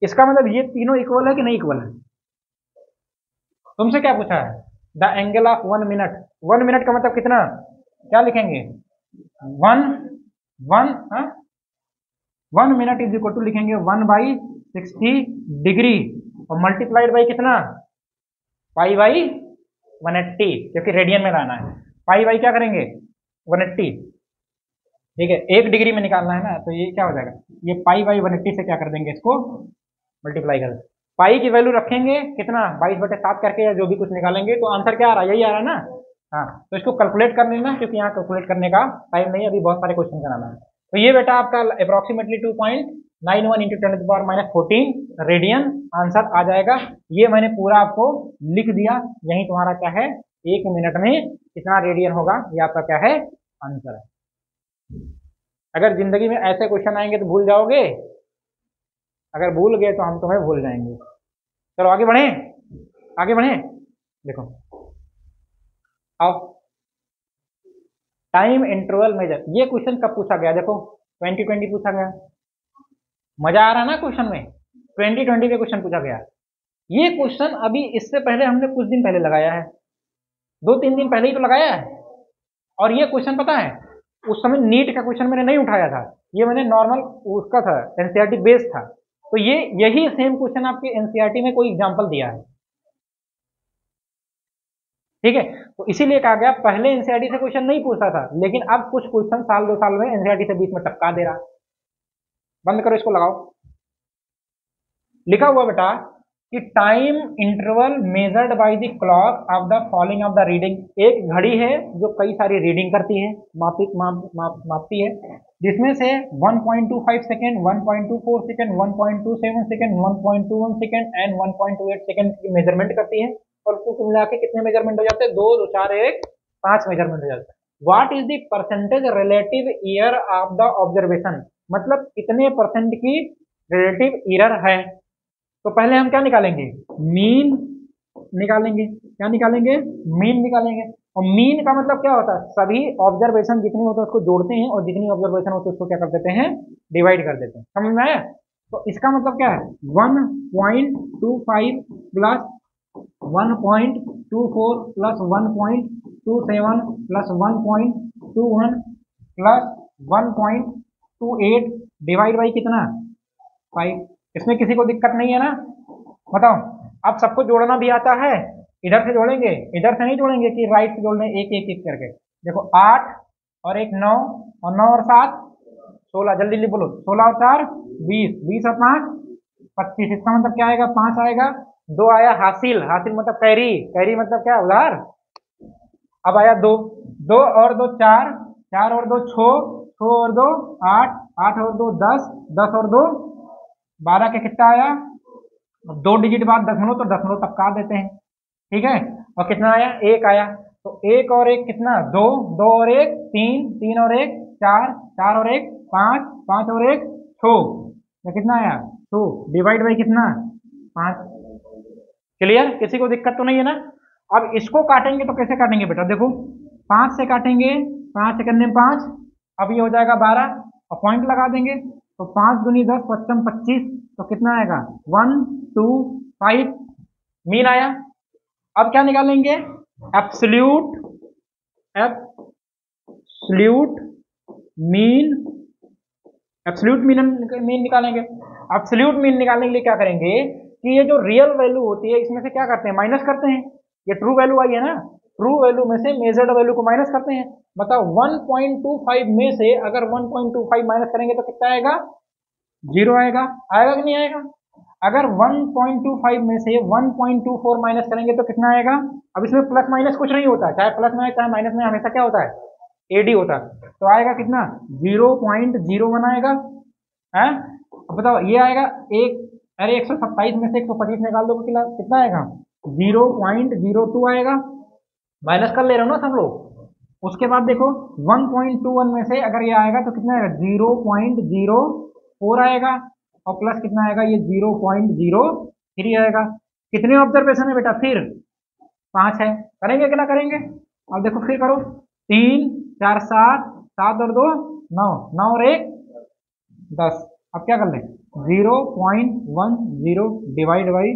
इसका मतलब ये तीनों इक्वल है कि नहीं इक्वल है, तुमसे क्या पूछा है, the angle of 1 minute, 1 minute का मतलब कितना, क्या लिखेंगे 1 मिनट इज इक्वल टू लिखेंगे 1/60 डिग्री, और मल्टीप्लाइड बाई कितना π/180, क्योंकि रेडियन में लाना है, पाई बाई क्या करेंगे 180, ठीक है 1 डिग्री में निकालना है ना, तो ये क्या हो जाएगा, ये π/180 से क्या कर देंगे, इसको मल्टीप्लाई कर, पाई की वैल्यू रखेंगे कितना 22/7 करके, या जो भी कुछ निकालेंगे, तो आंसर क्या आ रहा है, यही आ रहा है ना। हाँ तो इसको कैलकुलेट कर लेना, क्योंकि यहाँ कैलकुलेट करने का टाइम नहीं, अभी बहुत सारे क्वेश्चन कराना है। तो ये बेटा आपका अप्रोक्सीमेटली 2.9 91 इंटू 10⁻14 रेडियन आंसर आ जाएगा। ये मैंने पूरा आपको लिख दिया, यही तुम्हारा क्या है 1 मिनट में कितना रेडियन होगा ये आपका क्या है आंसर है। अगर जिंदगी में ऐसे क्वेश्चन आएंगे तो भूल जाओगे, अगर भूल गए तो हम तुम्हें भूल जाएंगे। चलो आगे बढ़े, आगे बढ़े। देखो अब टाइम इंटरवल मेजर, ये क्वेश्चन कब पूछा गया, देखो 2020 पूछा गया। मजा आ रहा है ना क्वेश्चन में, 2020 के क्वेश्चन पूछा गया। ये क्वेश्चन अभी इससे पहले हमने कुछ दिन पहले लगाया है, 2-3 दिन पहले ही तो लगाया है। और ये क्वेश्चन पता है उस समय नीट का क्वेश्चन मैंने नहीं उठाया था, ये मैंने नॉर्मल उसका था, एनसीईआरटी बेस्ड था। तो ये यही सेम क्वेश्चन आपके एनसीईआरटी में कोई एग्जांपल दिया है, ठीक है। तो इसीलिए कहा गया पहले एनसीईआरटी से क्वेश्चन नहीं पूछता था, लेकिन अब कुछ क्वेश्चन साल 2 साल में एनसीईआरटी से बीच में टपका दे रहा। बंद करो इसको, लगाओ। लिखा हुआ बेटा कि time interval measured by the clock of the following of the reading, एक घड़ी है जो कई सारी रीडिंग करती है, मापती है, जिसमें से 1.25 second, 1.24 second, 1.27 second, 1.21 second and 1.28 second की मेजरमेंट करती है। और उसको मिला के कितने मेजरमेंट हो जाते हैं, 2, 2, 4, 1, 5 मेजरमेंट हो जाते हैं। What is the percentage relative year of the observation, मतलब कितने परसेंट की रिलेटिव ईयर है। तो पहले हम क्या निकालेंगे, मीन निकालेंगे। क्या निकालेंगे, मीन निकालेंगे। और मीन का मतलब क्या होता है, सभी ऑब्जर्वेशन जितनी होते हैं उसको जोड़ते हैं, और जितनी ऑब्जर्वेशन होती है उसको क्या कर देते हैं, डिवाइड कर देते हैं। समझ में आया। तो इसका मतलब क्या है, 1.25 plus 1.24 plus 1.27 plus 1.21 plus 1.28 divide by कितना 5। इसमें किसी को दिक्कत नहीं है ना, बताओ। अब सबको जोड़ना भी आता है, इधर से जोड़ेंगे, इधर से नहीं जोड़ेंगे कि राइट से जोड़ने, एक एक एक करके। देखो 8 और 1 9 और 9 और 7 16, जल्दी जल्दी बोलो, 16 और 4 20, 20 और 5 25। इसका मतलब क्या आएगा, 5 आएगा। 2 आया हासिल, हासिल मतलब कैरी, कैरी मतलब क्या उधार। अब आया 2, 2 और 2 4, 4 और 2 6, 6 और 2 8, 8 और 2 10, 10 और 2 12 के कितना आया, 2 डिजिट बाद दशमलव, तो दशमलव टपका देते हैं, ठीक है। और कितना आया, 1 आया। तो 1 और 1 कितना, 2, 2 और 1 3, 3 और 1 4, 4 और 1 5, 5 और 1 6, तो कितना आया 2 डिवाइड बाई कितना 5। क्लियर, किसी को दिक्कत तो नहीं है ना। अब इसको काटेंगे तो कैसे काटेंगे बेटा, देखो 5 से काटेंगे, 5 सेकंड में 5, अब ये हो जाएगा 12 और पॉइंट लगा देंगे। तो 5 दूनी 10, 55 25, तो कितना आएगा 1 2 5, मीन आया। अब क्या निकालेंगे, एब्सोल्यूट मीन, एब्सोल्यूट मीन निकालेंगे। एब्सोल्यूट मीन निकालने के लिए क्या करेंगे कि ये जो रियल वैल्यू होती है इसमें से क्या करते हैं, माइनस करते हैं। ये ट्रू वैल्यू आई है ना, ट्रू वैल्यू में से मेजर्ड वैल्यू को माइनस करते हैं। बताओ 1.25 में से अगर 1.25 माइनस करेंगे तो कितना आएगा, 0 आएगा। आएगा कि नहीं आएगा। अगर 1.25 में से 1.24 माइनस करेंगे तो कितना आएगा। अब इसमें प्लस माइनस कुछ नहीं होता, चाहे प्लस में चाहे माइनस में, हमेशा क्या होता है एडी होता है। तो आएगा कितना 0.01 आएगा है। अब बताओ ये आएगा एक, अरे 127 में से 125 निकाल दो कितना आएगा 0.02 आएगा। माइनस कर ले रहे हो ना सब लोग। उसके बाद देखो 1.21 में से अगर ये आएगा तो कितना आएगा 0.04 आएगा, और प्लस कितना आएगा ये 0.03 आएगा। कितने ऑब्जर्वेशन है बेटा, फिर 5 है। करेंगे कि ना करेंगे। अब देखो फिर करो, 3 4 7, 7 और 2 9, 9 और 1 10। अब क्या कर लें 0.10 डिवाइड बाई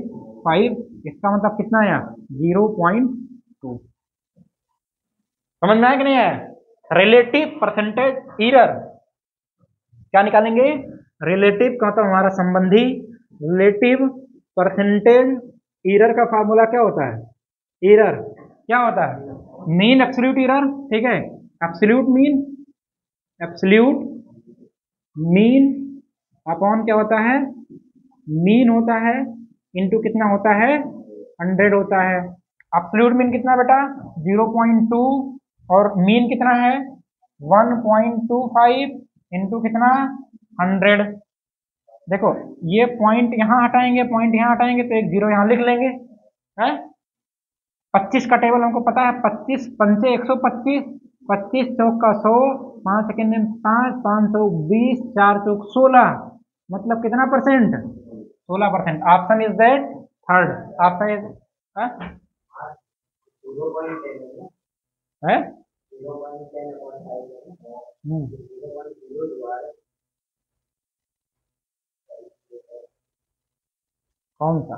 5, इसका मतलब कितना आया 0.2। समझ में आया कि नहीं आया। रिलेटिव परसेंटेज एरर क्या निकालेंगे, रिलेटिव का तो हमारा संबंधी, रिलेटिव परसेंटेज एरर का फार्मूला क्या होता है, एरर क्या होता है मीन एब्सोल्यूट एरर, ठीक है। एब्सोल्यूट मीन अपॉन क्या होता है, मीन होता है इनटू कितना होता है 100 होता है। एब्सोल्यूट मीन कितना बेटा 0.2 और मीन कितना है 1.25 इंटू कितना 100। देखो ये पॉइंट यहाँ हटाएंगे, पॉइंट यहाँ हटाएंगे तो एक जीरो यहाँ लिख लेंगे, है 25 का टेबल हमको पता है, 25 पंचे 125, 25 चौक का 100, 5 सेकेंड में 5, 520, 4 चौक 16, मतलब कितना percent, 16%। Option is that third, option is है कौन सा,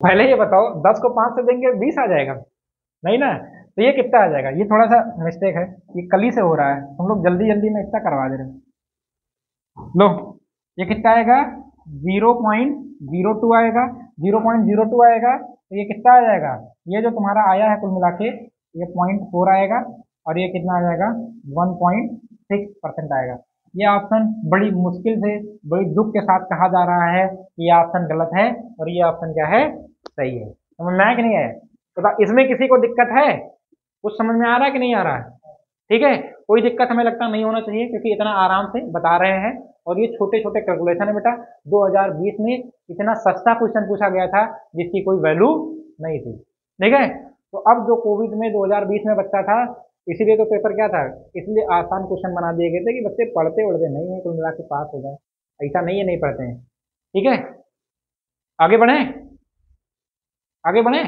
पहले ये बताओ 10 को 5 से देंगे 20 आ जाएगा, नहीं ना, तो ये कितना आ जाएगा, ये थोड़ा सा मिस्टेक है, ये कल ही से हो रहा है, हम लोग जल्दी जल्दी में इतना करवा दे रहे हैं। लो ये कितना आएगा, 0.02 आएगा, 0.02 आएगा, तो ये कितना आ जाएगा, ये जो तुम्हारा आया है कुल मिला के ये 0.4 आएगा, और ये कितना आ जाएगा 1.6% आएगा। ये ऑप्शन बड़ी मुश्किल से बड़ी दुख के साथ कहा जा रहा है कि ये ऑप्शन गलत है और ये ऑप्शन क्या है, सही है। समझ में आया कि नहीं आया, तो इसमें किसी को दिक्कत है, कुछ समझ में आ रहा है कि नहीं आ रहा है, ठीक है, कोई दिक्कत हमें लगता नहीं होना चाहिए क्योंकि इतना आराम से बता रहे हैं, और ये छोटे छोटे कैलकुलेशन है बेटा। 2020 में इतना सस्ता क्वेश्चन पूछा गया था जिसकी कोई वैल्यू नहीं थी, ठीक है। तो अब जो कोविड में 2020 में बच्चा था, इसीलिए तो पेपर क्या था, इसलिए आसान क्वेश्चन बना दिए गए थे कि बच्चे पढ़ते उड़ते नहीं है, कुल मिला के पास हो जाए, ऐसा नहीं है नहीं पढ़ते हैं, ठीक है। आगे बढ़े, आगे बढ़े,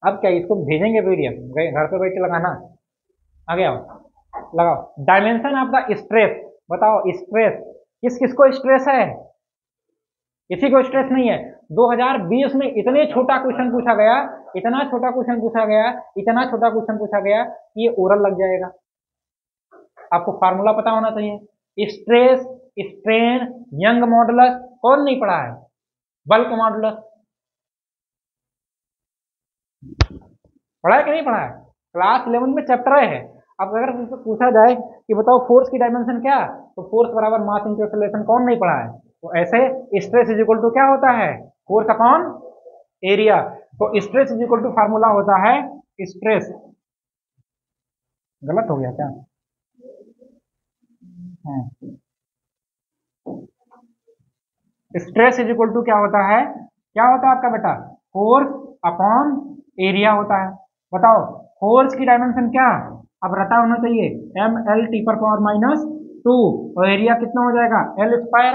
अब क्या इसको भेजेंगे पीडीएफ, घर पे बैठ के लगाना, आगे आओ लगाओ। डायमेंशन ऑफ द स्ट्रेस, बताओ स्ट्रेस किस किस को स्ट्रेस है, किसी को स्ट्रेस नहीं है। 2020 में इतने छोटा क्वेश्चन पूछा गया, इतना छोटा क्वेश्चन पूछा गया, इतना छोटा क्वेश्चन पूछा गया कि ये ओरल लग जाएगा। आपको फार्मूला पता होना चाहिए, स्ट्रेस स्ट्रेन यंग मॉडुलस, कौन नहीं पढ़ा है, बल्क मॉडुलस पढ़ा है कि नहीं पढ़ा है, क्लास 11 में चैप्टर है। अब अगर पूछा जाए कि बताओ फोर्स की डायमेंशन क्या, तो फोर्स बराबर मास इंटू एक्सेलरेशन, कौन नहीं पढ़ा है। तो ऐसे स्ट्रेस इज इक्वल टू क्या होता है, फोर्स अपॉन एरिया। तो stress is equal to formula होता है स्ट्रेस, गलत हो गया क्या, स्ट्रेस इज इक्वल टू क्या होता है, क्या होता है आपका बेटा, फोर्स अपॉन एरिया होता है। बताओ फोर्स की डायमेंशन क्या, अब रटा होना चाहिए ml पर पावर -2, और एरिया कितना हो जाएगा एल स्क्वायर,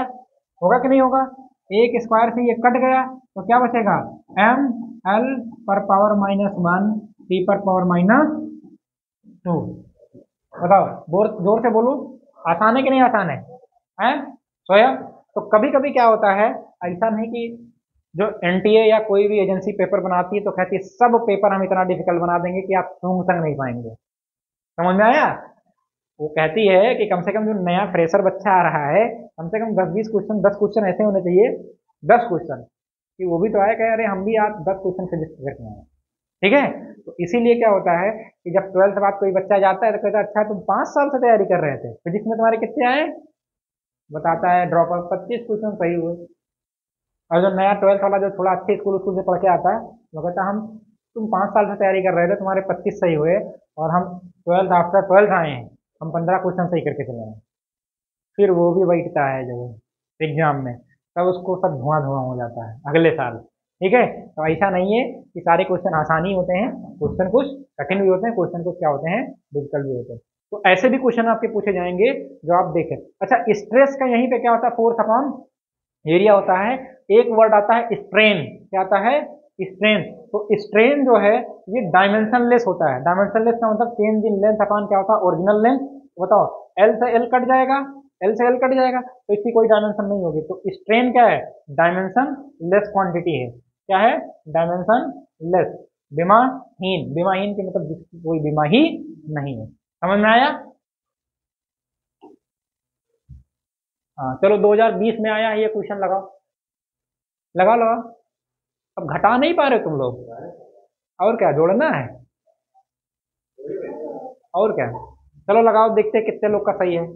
होगा कि नहीं होगा, एक स्क्वायर से ये कट गया तो क्या बचेगा ml पर पावर -1 t पर पावर -2। बताओ जोर से बोलो, आसान है कि नहीं आसान है, हैं सोया। तो कभी कभी क्या होता है, ऐसा नहीं कि जो एनटीए या कोई भी एजेंसी पेपर बनाती है तो कहती है सब पेपर हम इतना डिफिकल्ट बना देंगे कि आप सूंघ तक नहीं पाएंगे, समझ में आया। वो कहती है कि कम से कम जो नया फ्रेशर बच्चा आ रहा है, कम से कम 10-20 क्वेश्चन, 10 क्वेश्चन ऐसे होने चाहिए, 10 क्वेश्चन कि वो भी तो आया कह अरे हम भी आज 10 क्वेश्चन फिजिक्स करके आए, ठीक है। तो इसीलिए क्या होता है कि जब 12th बाद कोई बच्चा जाता है तो कहता है अच्छा तुम 5 साल से तैयारी कर रहे थे, फिजिक्स में तुम्हारे कितने आए, बताता है ड्रॉप आउट 25 क्वेश्चन सही हुए। और जो नया 12th वाला जो थोड़ा अच्छे स्कूल से पढ़ के आता है वो कहता हम तुम 5 साल से तैयारी कर रहे थे, तुम्हारे 25 सही हुए, और हम 12th आफ्टर 12th आए हैं, हम 15 क्वेश्चन सही करके चले हैं। फिर वो भी बैठता है जो एग्जाम में, तब उसको सब धुआं धुआं हो जाता है अगले साल, ठीक है। तो ऐसा नहीं है कि सारे क्वेश्चन आसानी होते हैं, क्वेश्चन कुछ कठिन भी होते हैं, क्वेश्चन कुछ क्या होते हैं डिफिकल्ट भी होते हैं। तो ऐसे भी क्वेश्चन आपके पूछे जाएंगे जो आप देखें। अच्छा स्ट्रेस का यहीं पे क्या होता है, फोर्स अपॉन एरिया होता है। एक वर्ड आता है स्ट्रेन, क्या आता है स्ट्रेन। तो स्ट्रेन जो है ये डायमेंशनलेस होता है, डायमेंशनलेस का मतलब चेंज इन लेंथ अपॉन क्या होता है ओरिजिनल लेंथ। बताओ एल से एल कट जाएगा, एल से एल कट जाएगा तो इसकी कोई डायमेंशन नहीं होगी। तो स्ट्रेन क्या है, डायमेंशन लेस क्वांटिटी है, क्या है डायमेंशन लेस, बीमाहीन, बीमाहीन के मतलब जिसकी कोई बीमा ही नहीं है, समझ में आया। हाँ चलो 2020 में आया है ये क्वेश्चन, लगाओ लगा लो। अब घटा नहीं पा रहे तुम लोग, और क्या जोड़ना है, और क्या, चलो लगाओ देखते हैं कितने लोग का सही है।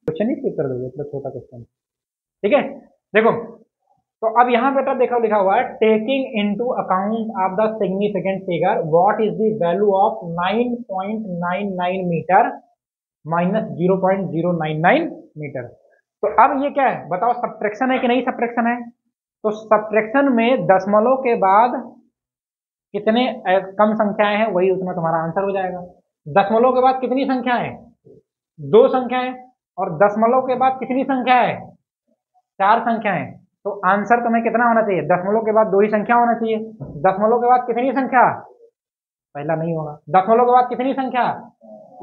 क्वेश्चन ही स्किप कर दोगे, इतना छोटा क्वेश्चन, ठीक है। देखो तो अब यहाँ बेटा देखो लिखा हुआ है taking into account of the significant figure what is the value of 9.99 metre minus 0.099 metre. तो अब ये क्या है बताओ, सब्ट्रैक्शन है कि नहीं सब्ट्रैक्शन है? तो सब्ट्रैक्शन में दशमलव के बाद कितने कम संख्याएं हैं वही उतना तुम्हारा आंसर हो जाएगा। दशमलव के बाद कितनी संख्या है? 2 संख्याएं। और दशमलव के बाद कितनी संख्या है? 4 संख्याएं। तो आंसर तुम्हें कितना होना चाहिए? दशमलव के बाद 2 ही संख्या होना चाहिए। दशमलव के बाद कितनी संख्या? पहला नहीं होगा। दशमलव के बाद कितनी संख्या?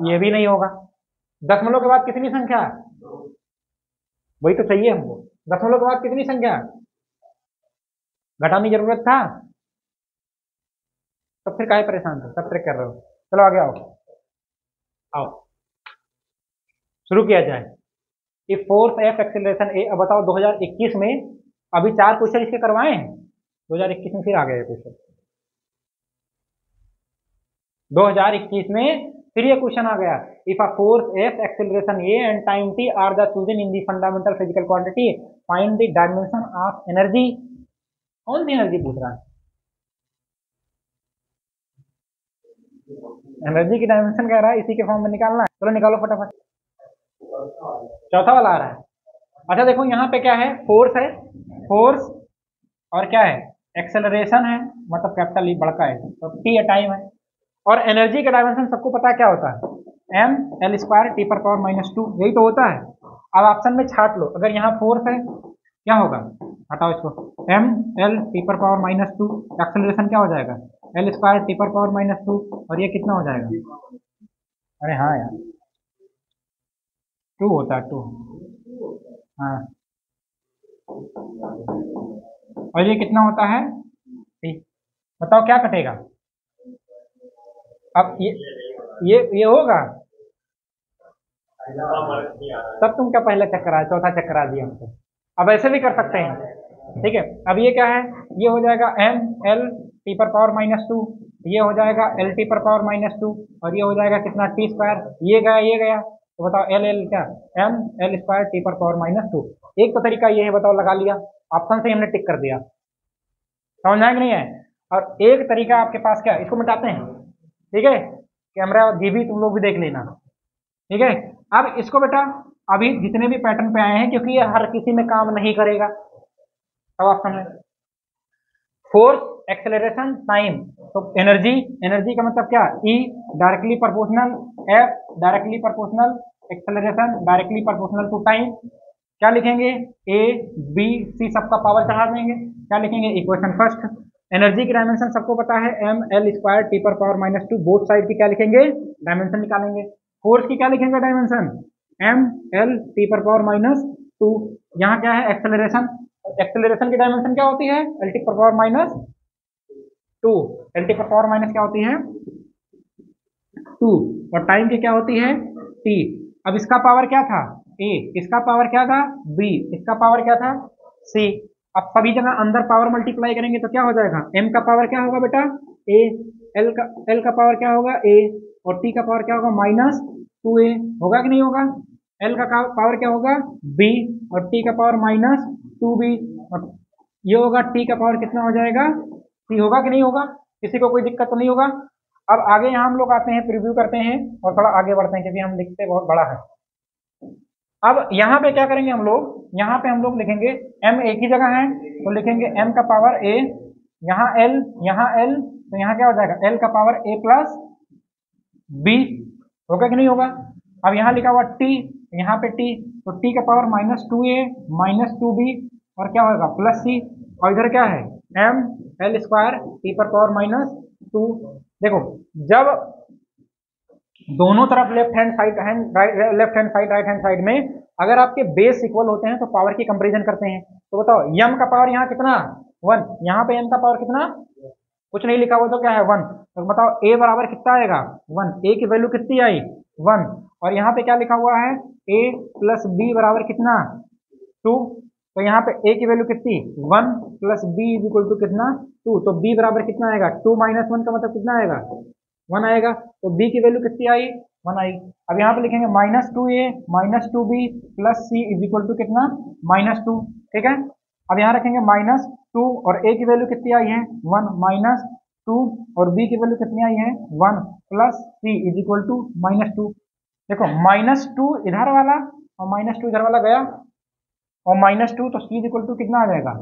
ये भी नहीं होगा। दशमलव के बाद कितनी संख्या? वही तो चाहिए हमको। दशमलव के बाद कितनी संख्या? घटाने की जरूरत था, तो फिर काहे परेशान थे? सब ट्रिक कर रहे हो। चलो आगे आओ, आओ शुरू किया जाए। इफ फोर्स एफ एक्सेलरेशन ए। अब बताओ 2021 में अभी 4 क्वेश्चन इसके करवाए हैं, 2021 में फिर आ गए क्वेश्चन। 2021 में फिर ये क्वेश्चन आ गया। If a force F acceleration A and time T are the chosen in the fundamental physical quantity find the dimension of energy. कौन सी एनर्जी पूछ रहा है? एनर्जी की डायमेंशन कह रहा है, इसी के फॉर्म में निकालना है। चलो निकालो फटाफट। चौथा वाला आ रहा है। अच्छा देखो यहाँ पे क्या है, फोर्स है, फोर्स और क्या है, एक्सेलरेशन है, मतलब कैपिटल ई बड़का है, तो टी है टाइम है। और एनर्जी का डायमेंशन सबको पता है क्या होता है, एम एल स्क्वायर टी पर पावर माइनस 2, यही तो होता है। अब ऑप्शन में छाट लो, अगर यहाँ फोर्स है क्या होगा, हटाओ इसको, एम एल टी पर पावर माइनस 2, एक्सेलरेशन क्या हो जाएगा, एल स्क्वायर टी पर पावर माइनस 2, और ये कितना हो जाएगा, अरे हाँ यार 2 होता है 2, हाँ, और ये कितना होता है टी। बताओ क्या कटेगा अब, ये होगा तब तुम क्या पहला चक्कर आया, चौथा चक्कर आ दिया हमको। अब ऐसे भी कर सकते हैं, ठीक है। अब ये क्या है, ये हो जाएगा एम एल टी पर पावर माइनस 2, ये हो जाएगा एल टी पर पावर माइनस 2, और ये हो जाएगा कितना टी स्क्वायर, ये गया ये गया, तो बताओ एल एल क्या, एम एल स्क्वायर टी पर पावर माइनस 2। एक तो तरीका ये है, बताओ लगा लिया, ऑप्शन से हमने टिक कर दिया, समझ आया कि नहीं है। और एक तरीका आपके पास क्या है, इसको मिटाते हैं, ठीक है, कैमरा भी तुम लोग भी देख लेना, ठीक है। अब इसको बेटा अभी जितने भी पैटर्न पे आए हैं, क्योंकि ये हर किसी में काम नहीं करेगा, अब आप समझ, फोर्स एक्सेलरेशन टाइम, तो एनर्जी, एनर्जी का मतलब क्या, E directly proportional, F directly proportional, acceleration directly proportional to time. क्या लिखेंगे, ए बी सी सबका पावर चढ़ा देंगे, क्या लिखेंगे, इक्वेशन फर्स्ट। एनर्जी की डायमेंशन सबको पता है, एम एल स्क्वायर टी पर पावर माइनस 2, बोथ साइड की क्या लिखेंगे, डायमेंशन निकालेंगे। फोर्स की क्या लिखेंगे डायमेंशन, एम एल टी पर पावर माइनस 2। यहाँ क्या है, एक्सेलरेशन, एक्सेलरेशन की डायमेंशन क्या होती है, एल टी पर पावर माइनस 2, एल टी पर पावर माइनस क्या होती है 2, और टाइम की क्या होती है टी। अब इसका पावर क्या था ए, इसका पावर क्या था बी, इसका पावर क्या था सी। अब सभी जगह अंदर पावर मल्टीप्लाई करेंगे तो क्या हो जाएगा, एम का पावर क्या होगा बेटा ए, एल का पावर क्या होगा ए, और टी का पावर क्या होगा माइनस 2a, होगा कि नहीं होगा। एल का पावर क्या होगा बी, और टी का पावर माइनस 2b, और ये होगा टी का पावर कितना हो जाएगा सी, होगा कि नहीं होगा, किसी को कोई दिक्कत तो नहीं होगा। अब आगे यहाँ हम लोग आते हैं, प्रीव्यू करते हैं और थोड़ा आगे बढ़ते हैं, क्योंकि हम लिखते बहुत बड़ा है। अब यहाँ पे क्या करेंगे हम लोग, यहाँ पे हम लोग लिखेंगे m एक ही जगह है तो लिखेंगे m का पावर a, यहाँ l, तो यहाँ क्या हो जाएगा l का पावर a प्लस b, होगा कि नहीं होगा। अब यहाँ लिखा हुआ t, यहाँ पे t, तो t का power minus 2a minus 2b, और क्या होगा प्लस c, और इधर क्या है m l स्क्वायर t पर पावर माइनस 2। देखो जब दोनों तरफ left hand side right hand side में अगर आपके बेस इक्वल होते हैं तो पावर की कंपैरिजन करते हैं। तो बताओ m का पावर यहाँ कितना 1, यहाँ पे m का पावर कितना, कुछ नहीं लिखा हुआ तो क्या है 1, तो बताओ a बराबर कितना आएगा 1, a की वैल्यू कितनी आई 1, और यहाँ पे क्या लिखा हुआ है a प्लस b बराबर कितना 2, तो यहाँ पे a की वैल्यू कितनी 1 plus b is equal to कितना 2, तो b बराबर कितना आएगा 2 माइनस 1 का मतलब कितना आएगा 1 आएगा, तो b की वैल्यू कितनी आई 1 आई। अब यहाँ पे लिखेंगे minus 2a minus 2b plus c is equal to कितना माइनस 2, ठीक है। अब यहाँ रखेंगे -2 और a की वैल्यू कितनी आई है 1 -2 और b की वैल्यू कितनी आई है 1 plus c is equal to -2। देखो -2 इधर वाला और -2 इधर वाला गया और -2 तो c इज इक्वल टू कितना आ जाएगा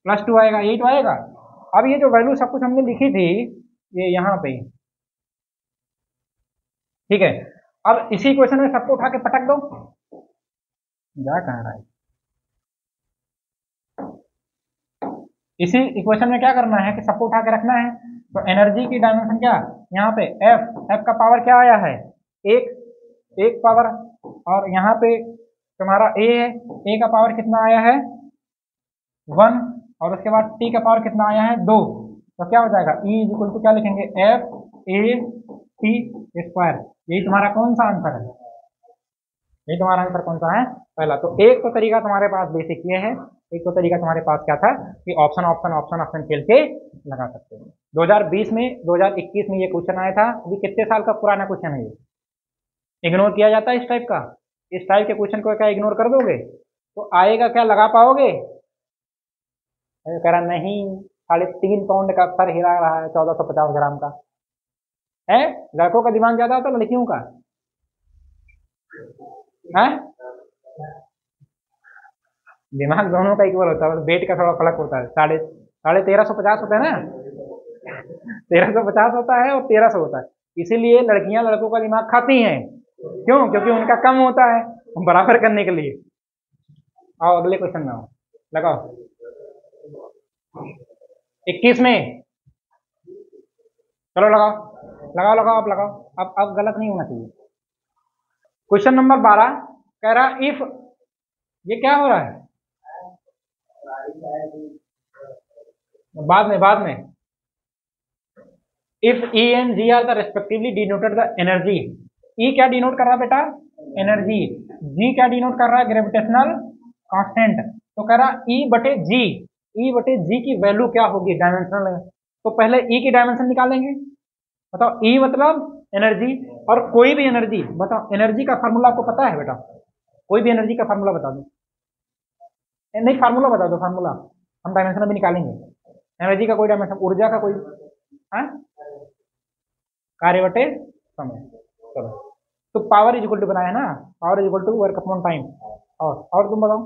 +2 आएगा, यही तो आएगा। अब ये जो वैल्यू सब कुछ हमने लिखी थी ये यहाँ पे, ठीक है। अब इसी क्वेश्चन में सबको उठा के पटक दो, जा कहाँ रहा है। इसी इक्वेशन में क्या करना है कि सबको उठा के रखना है। तो एनर्जी की डायमेंशन क्या, यहाँ पे एफ का पावर क्या आया है एक पावर, और यहाँ पे तुम्हारा ए है, ए का पावर कितना आया है 1, और उसके बाद टी का पावर कितना आया है 2। तो क्या हो जाएगा ई इज इक्वल टू क्या लिखेंगे एफ ए टी स्क्वायर। यही तुम्हारा कौन सा आंसर है, यही तुम्हारा आंसर कौन सा है पहला। तो एक तो तरीका तुम्हारे पास बेसिक ये है, एक तो तरीका तुम्हारे पास क्या था कि ऑप्शन ऑप्शन ऑप्शन ऑप्शन खेल के लगा सकते हो। 2020 में 2021 में ये क्वेश्चन आया था, अभी कितने साल का पुराना क्वेश्चन है ये, इग्नोर किया जाता है इस टाइप का। इस टाइप के क्वेश्चन को क्या इग्नोर कर दोगे तो आएगा क्या, लगा पाओगे? कह रहा नहीं 3.5 पाउंड का सर हिला रहा है 1450 ग्राम का है। लड़कों का दिमाग ज्यादा होता है लड़कियों का है? दिमाग दोनों का इक्वल होता है, वेट का थोड़ा फर्क होता है। 1350 होता है ना 1350 होता है और 1300 होता है। इसीलिए लड़कियां लड़कों का दिमाग खाती हैं, क्यों? क्योंकि उनका कम होता है बराबर करने के लिए। आओ अगले क्वेश्चन में आओ, लगाओ 21 में, चलो लगाओ लगाओ लगाओ, अब लगाओ, अब गलत नहीं होना चाहिए। क्वेश्चन नंबर 12 कह रहा इफ, ये क्या हो रहा है बाद में if E and G are the respectively denoted the energy। E क्या डिनोट कर रहा है बेटा एनर्जी, G क्या डिनोट कर रहा है ग्रेविटेशनल कांस्टेंट। तो कह रहा E बटे G की वैल्यू क्या होगी डायमेंशनल। तो पहले E की डायमेंशन निकालेंगे। बताओ E मतलब एनर्जी, और कोई भी एनर्जी बताओ, एनर्जी का फार्मूला आपको पता है बेटा, कोई भी एनर्जी का फार्मूला बता दो, नहीं फार्मूला बता दो, फार्मूला हम डायमेंशन भी निकालेंगे। एनर्जी का कोई डायमेंशन, ऊर्जा का कोई, हाँ कार्य बटे समय। चलो तो पावर इज इक्वल टू बनाया ना, power is equal to work upon time. और तुम बताओ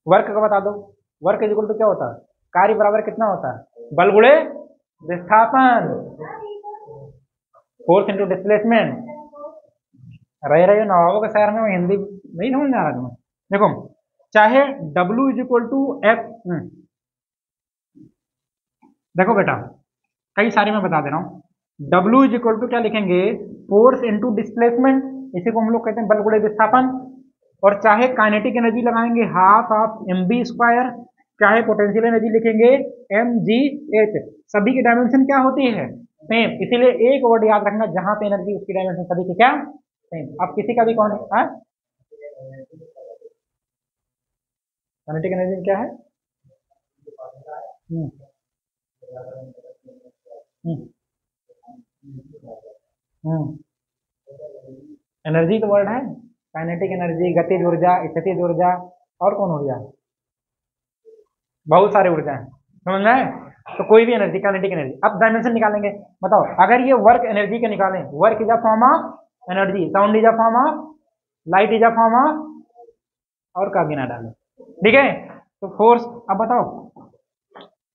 वर्क का बता दो। वर्क इज इक्वल टू क्या होता है, कार्य बराबर कितना होता है बल गुणे विस्थापन, फोर्स इनटू डिस्प्लेसमेंट। रहे नवाबों के शहर में हिंदी नहीं समझ में आ रहा तुम्हें। देखो चाहे W is equal to F, देखो बेटा कई सारे मैं बता दे रहा हूँ। W इज इक्वल टू क्या लिखेंगे फोर्स इनटू डिस्प्लेसमेंट, इसी को हम लोग कहते हैं बल गुणे विस्थापन। और चाहे काइनेटिक एनर्जी लगाएंगे हाफ ऑफ mv², चाहे पोटेंशियल एनर्जी लिखेंगे mgh। सभी की डायमेंशन क्या होती है सेम, इसीलिए एक वर्ड याद रखना, जहां पे एनर्जी उसकी डायमेंशन सभी की क्या सेम। अब किसी का भी कौन है काइनेटिक एनर्जी क्या है, एनर्जी तो वर्ड है, काइनेटिक एनर्जी, गतिज ऊर्जा, स्थितिज ऊर्जा, और कौन ऊर्जा, बहुत सारे ऊर्जा है, समझ में है। तो कोई भी एनर्जी काइनेटिक एनर्जी। अब डायमेंशन निकालेंगे। बताओ अगर ये वर्क एनर्जी के निकालें, work is a form of energy, sound is a form of, light is a form of, और का गिना डालें, ठीक है। तो फोर्स, अब बताओ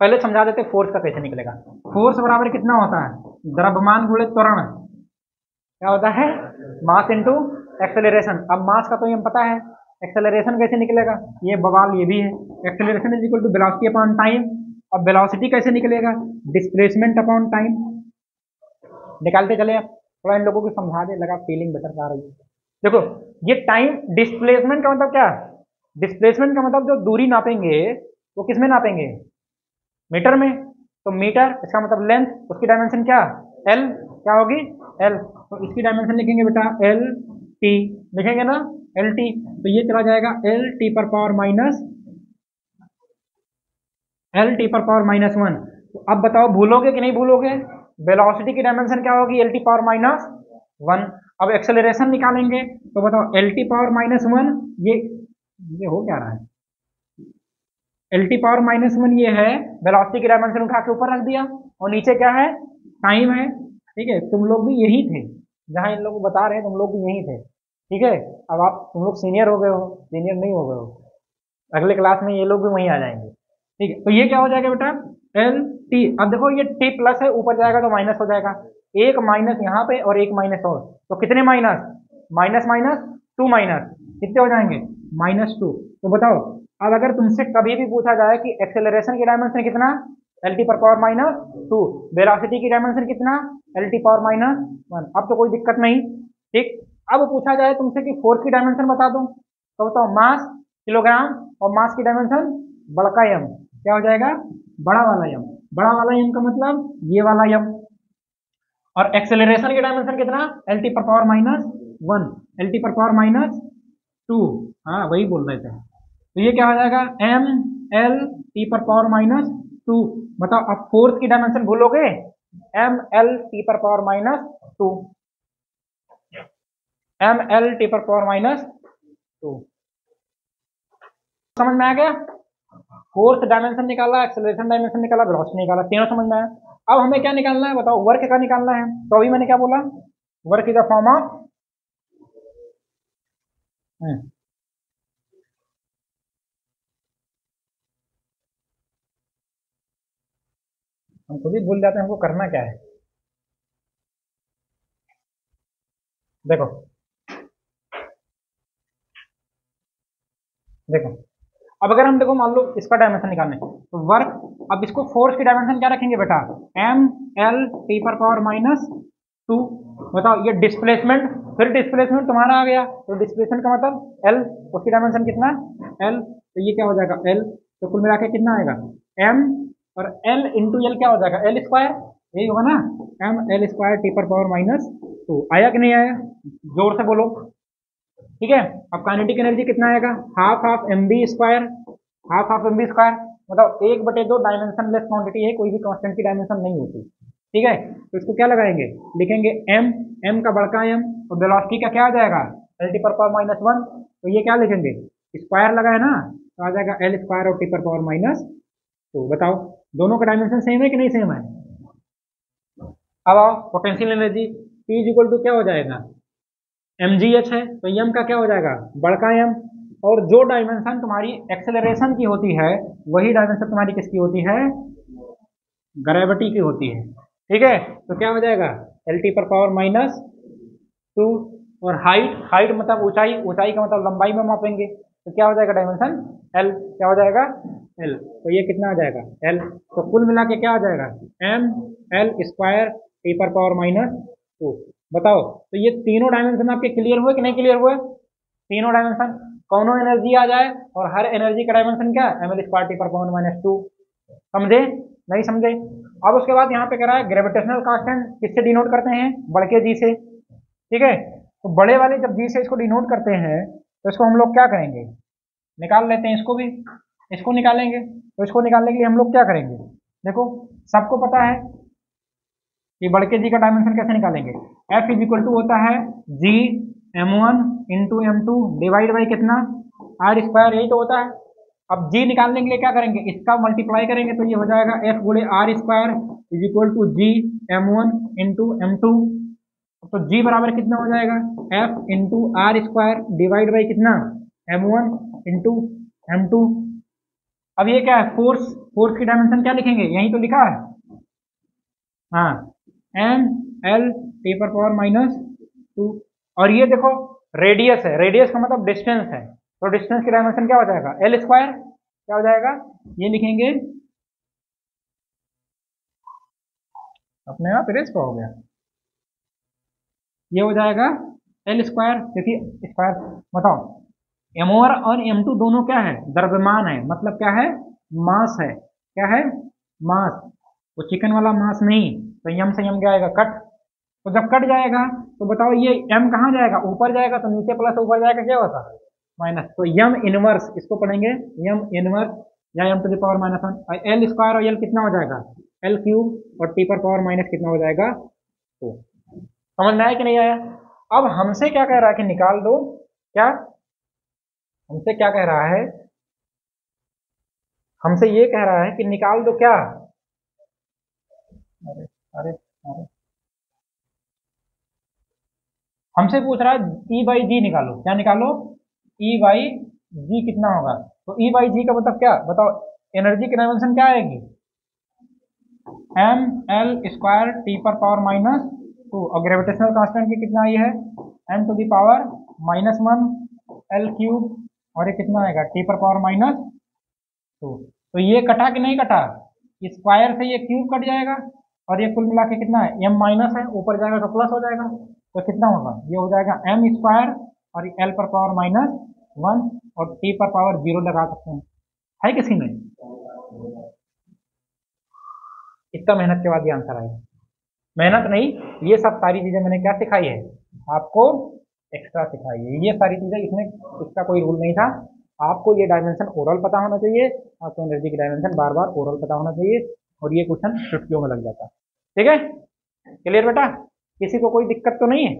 पहले समझा देते फोर्स का कैसे निकलेगा। फोर्स बराबर कितना होता है द्रव्यमान गुणित त्वरण, क्या होता है मास इनटू एक्सेलरेशन। अब मास का तो ये पता है, एक्सेलरेशन कैसे निकलेगा, ये बवाल ये भी है। Acceleration is equal to velocity upon time. अब वेलोसिटी कैसे निकलेगा, डिस्प्लेसमेंट अपॉन टाइम। निकालते चले, आप थोड़ा इन लोगों को समझा दे, लगा फीलिंग बेटर आ रही है। देखो ये टाइम, डिस्प्लेसमेंट का मतलब क्या, डिस्प्लेसमेंट का मतलब जो दूरी नापेंगे वो किस में नापेंगे मीटर में। तो मीटर इसका मतलब लेंथ, उसकी डायमेंशन क्या एल, क्या होगी एल। तो इसकी डायमेंशन लिखेंगे बेटा एल टी, लिखेंगे ना एल टी। तो ये चला जाएगा एल टी पर पावर माइनस, एल टी पर पावर -1। तो अब बताओ भूलोगे कि नहीं भूलोगे, वेलोसिटी की डायमेंशन क्या होगी एल टी पावर -1। अब एक्सेलरेशन निकालेंगे तो बताओ LT पावर -1 ये हो क्या रहा है, LT पावर -1 ये है, वेलोसिटी की डायमेंशन उठा के ऊपर रख दिया और नीचे क्या है, टाइम है। ठीक है, तुम लोग भी यही थे, जहां इन लोग बता रहे हैं तुम लोग भी यही थे। ठीक है, अब आप तुम लोग सीनियर हो गए हो, सीनियर नहीं हो गए हो, अगले क्लास में ये लोग भी वहीं आ जाएंगे। ठीक है, तो ये क्या हो जाएगा बेटा, LT। अब देखो ये T प्लस है, ऊपर जाएगा तो माइनस हो जाएगा, एक माइनस यहाँ पे और एक माइनस और, तो कितने minus, minus minus two minus, कितने हो जाएंगे, -2। तो बताओ, अब अगर तुमसे कभी भी पूछा जाए कि एक्सेलरेशन की डायमेंशन कितना, LT पर पावर -2, वेलोसिटी की डायमेंशन कितना, LT पावर -1, अब तो कोई दिक्कत नहीं। ठीक, अब पूछा जाए तुमसे कि फोर्स की डायमेंशन बता दो, तो बताओ मास किलोग्राम, और मास की डायमेंशन बड़का यम, क्या हो जाएगा, बड़ा वाला यम। बड़ा वाला यम का मतलब ये वाला यम। और एक्सेलरेशन की डायमेंशन कितना, LT पर पावर -1, LT पर पावर -2, हाँ वही बोल रहे थे। तो ये क्या हो जाएगा, MLT पर पावर -2। बताओ, अब फोर्स की डायमेंशन भूलोगे, MLT पर पावर -2, MLT पर पावर -2। समझ में आ गया, फोर्स डायमेंशन निकाला, एक्सेलरेशन डायमेंशन निकाला, वेलोसिटी निकाला, तीनों समझ में आया। अब हमें क्या निकालना है बताओ, वर्क का निकालना है। तो अभी मैंने क्या बोला, work is the form of, हम खुद ही भूल जाते हैं हमको करना क्या है। देखो देखो, अब अगर हम देखो मान लो इसका डायमेंशन निकालने तो वर्क, अब इसको फोर्स की डायमेंशन क्या रखेंगे बेटा, MLT पर पावर -2। बताओ ये डिस्प्लेसमेंट, फिर डिस्प्लेसमेंट तुम्हारा आ गया, तो डिस्प्लेसमेंट का मतलब L, उसकी डायमेंशन कितना, L, तो ये क्या हो जाएगा L, तो कुल मिला के कितना आएगा, M, और L इंटू L क्या हो जाएगा, L स्क्वायर, यही होगा ना, ML² T पर पावर -2। आया कि नहीं आया, जोर से बोलो। ठीक है, अब काइनेटिक एनर्जी कितना आएगा, half of mv², half of mv², मतलब 1/2 डायमेंशनलेस क्वांटिटी है, कोई भी कांस्टेंट की डायमेंशन नहीं होती। ठीक है, तो इसको क्या लगाएंगे, लिखेंगे m का बड़का m, और वेलोसिटी का क्या आ जाएगा, LT पर पावर -1, तो ये क्या लिखेंगे, स्क्वायर लगाए ना, तो आ जाएगा L² और T पर पावर -2। बताओ दोनों का डायमेंशन सेम है कि नहीं सेम है। अब आओ potential energy, P equal to क्या हो जाएगा, mgh है, तो m का क्या हो जाएगा, बड़का m, और जो डायमेंशन तुम्हारी एक्सेलरेशन की होती है वही डायमेंशन तुम्हारी किसकी होती है, ग्रेविटी की होती है। ठीक है, तो क्या हो जाएगा, LT पर पावर -2, और हाइट, हाइट मतलब ऊंचाई, ऊंचाई का मतलब लंबाई में मापेंगे, तो क्या हो जाएगा डायमेंशन L, क्या हो जाएगा L, तो ये कितना आ जाएगा L, तो कुल मिला के क्या आ जाएगा, ML² T पर पावर -2। बताओ, तो ये तीनों डायमेंशन आपके क्लियर हुए कि नहीं क्लियर हुए, तीनों डायमेंशन, कौनो एनर्जी आ जाए और हर एनर्जी का डायमेंशन क्या, ML² T पर पावर -2। समझे, नहीं समझे। अब उसके बाद यहाँ पे कह रहा है ग्रेविटेशनल कांस्टेंट किससे डिनोट करते हैं, बड़के जी से। ठीक है, तो बड़े वाले जब जी से इसको डिनोट करते हैं तो इसको हम लोग क्या करेंगे, निकाल लेते हैं इसको भी, इसको निकालेंगे। तो इसको निकालने के लिए हम लोग क्या करेंगे, देखो सबको पता है कि बड़के जी का डायमेंशन कैसे निकालेंगे, F इज टू होता है G m1 into m2 divide by कितना, R², यही तो होता है। अब G निकालने के लिए क्या करेंगे, इसका मल्टीप्लाई करेंगे, तो ये हो जाएगा F गुणे R² is equal to G m1 into m2। तो G बराबर कितना हो जाएगा, F into R² divide by कितना, m1 इंटू m2। अब ये क्या है, फोर्स, फोर्स की डायमेंशन क्या लिखेंगे, यही तो लिखा है, हाँ ML T पर पावर -2। और ये देखो रेडियस है, रेडियस का मतलब डिस्टेंस है, तो डिस्टेंस की डायमेंशन क्या हो जाएगा, L², क्या हो जाएगा, ये लिखेंगे, अपने आप इरेज हो गया, ये हो जाएगा L², देखिए स्क्वायर। बताओ m1 और m2 दोनों क्या है, द्रव्यमान है, मतलब क्या है, मास है, क्या है, मास, वो चिकन वाला मास नहीं, तो यम से यम क्या आएगा, कट, तो जब कट जाएगा तो बताओ ये m कहाँ जाएगा, ऊपर जाएगा, तो नीचे प्लस ऊपर जाएगा क्या होता है, माइनस, तो यम इनवर्स, इसको पढ़ेंगे यम इनवर्स या m टू द पावर -1, और L² और L कितना हो जाएगा, L³ और T पर पावर माइनस कितना हो जाएगा, तो समझ में आया कि नहीं आया। अब हमसे क्या कह रहा है कि निकाल दो, क्या हमसे क्या कह रहा है, हमसे ये कह रहा है कि निकाल दो क्या, अरे अरे अरे, हमसे पूछ रहा है ई बाई जी निकालो, क्या निकालो, ई बाई जी कितना होगा। तो ई बाई जी का मतलब क्या बताओ, एनर्जी की डायमेंशन क्या आएगी, एम एल स्क्वायर टी पर पावर माइनस टू, और ग्रेविटेशनल कांस्टेंट की कितना आई है, M to the power -1 L cube, और ये कितना आएगा टी पर पावर -2। तो ये कटा कि नहीं कटा, स्क्वायर से ये क्यूब कट जाएगा, और ये कुल मिला के कितना है, एम माइनस है, ऊपर जाएगा तो प्लस हो जाएगा, तो कितना होगा, ये हो जाएगा एम स्क्वायर और एल पर पावर -1 और टी पर पावर 0 लगा सकते हैं। है किसी में, इतना मेहनत के बाद ये आंसर आएगा, मेहनत नहीं, ये सब सारी चीजें मैंने क्या सिखाई है आपको, एक्स्ट्रा सिखाई है ये सारी चीजें, इसमें इसका कोई रूल नहीं था। आपको ये डायमेंशन ओरल पता होना चाहिए, आपको एनर्जी की डायमेंशन बार बार ओरल पता होना चाहिए, और ये क्वेश्चन चुटकियों में लग जाता है। ठीक है, क्लियर बेटा, किसी को कोई दिक्कत तो नहीं है,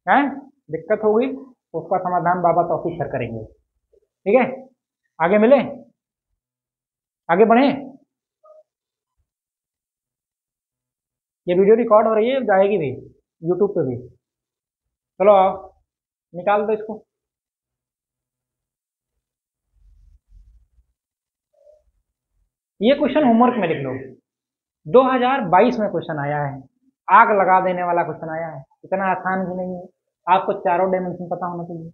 हैं दिक्कत होगी तो उसका समाधान बाबा तौफीक सर करेंगे। ठीक है, आगे मिले, आगे बढ़े, ये वीडियो रिकॉर्ड हो रही है, जाएगी भी यूट्यूब पे भी, चलो आओ निकाल दो इसको। ये क्वेश्चन होमवर्क में लिख लो, 2022 में क्वेश्चन आया है, आग लगा देने वाला क्वेश्चन आया है, इतना आसान भी नहीं है, आपको चारों डायमेंशन पता होना चाहिए,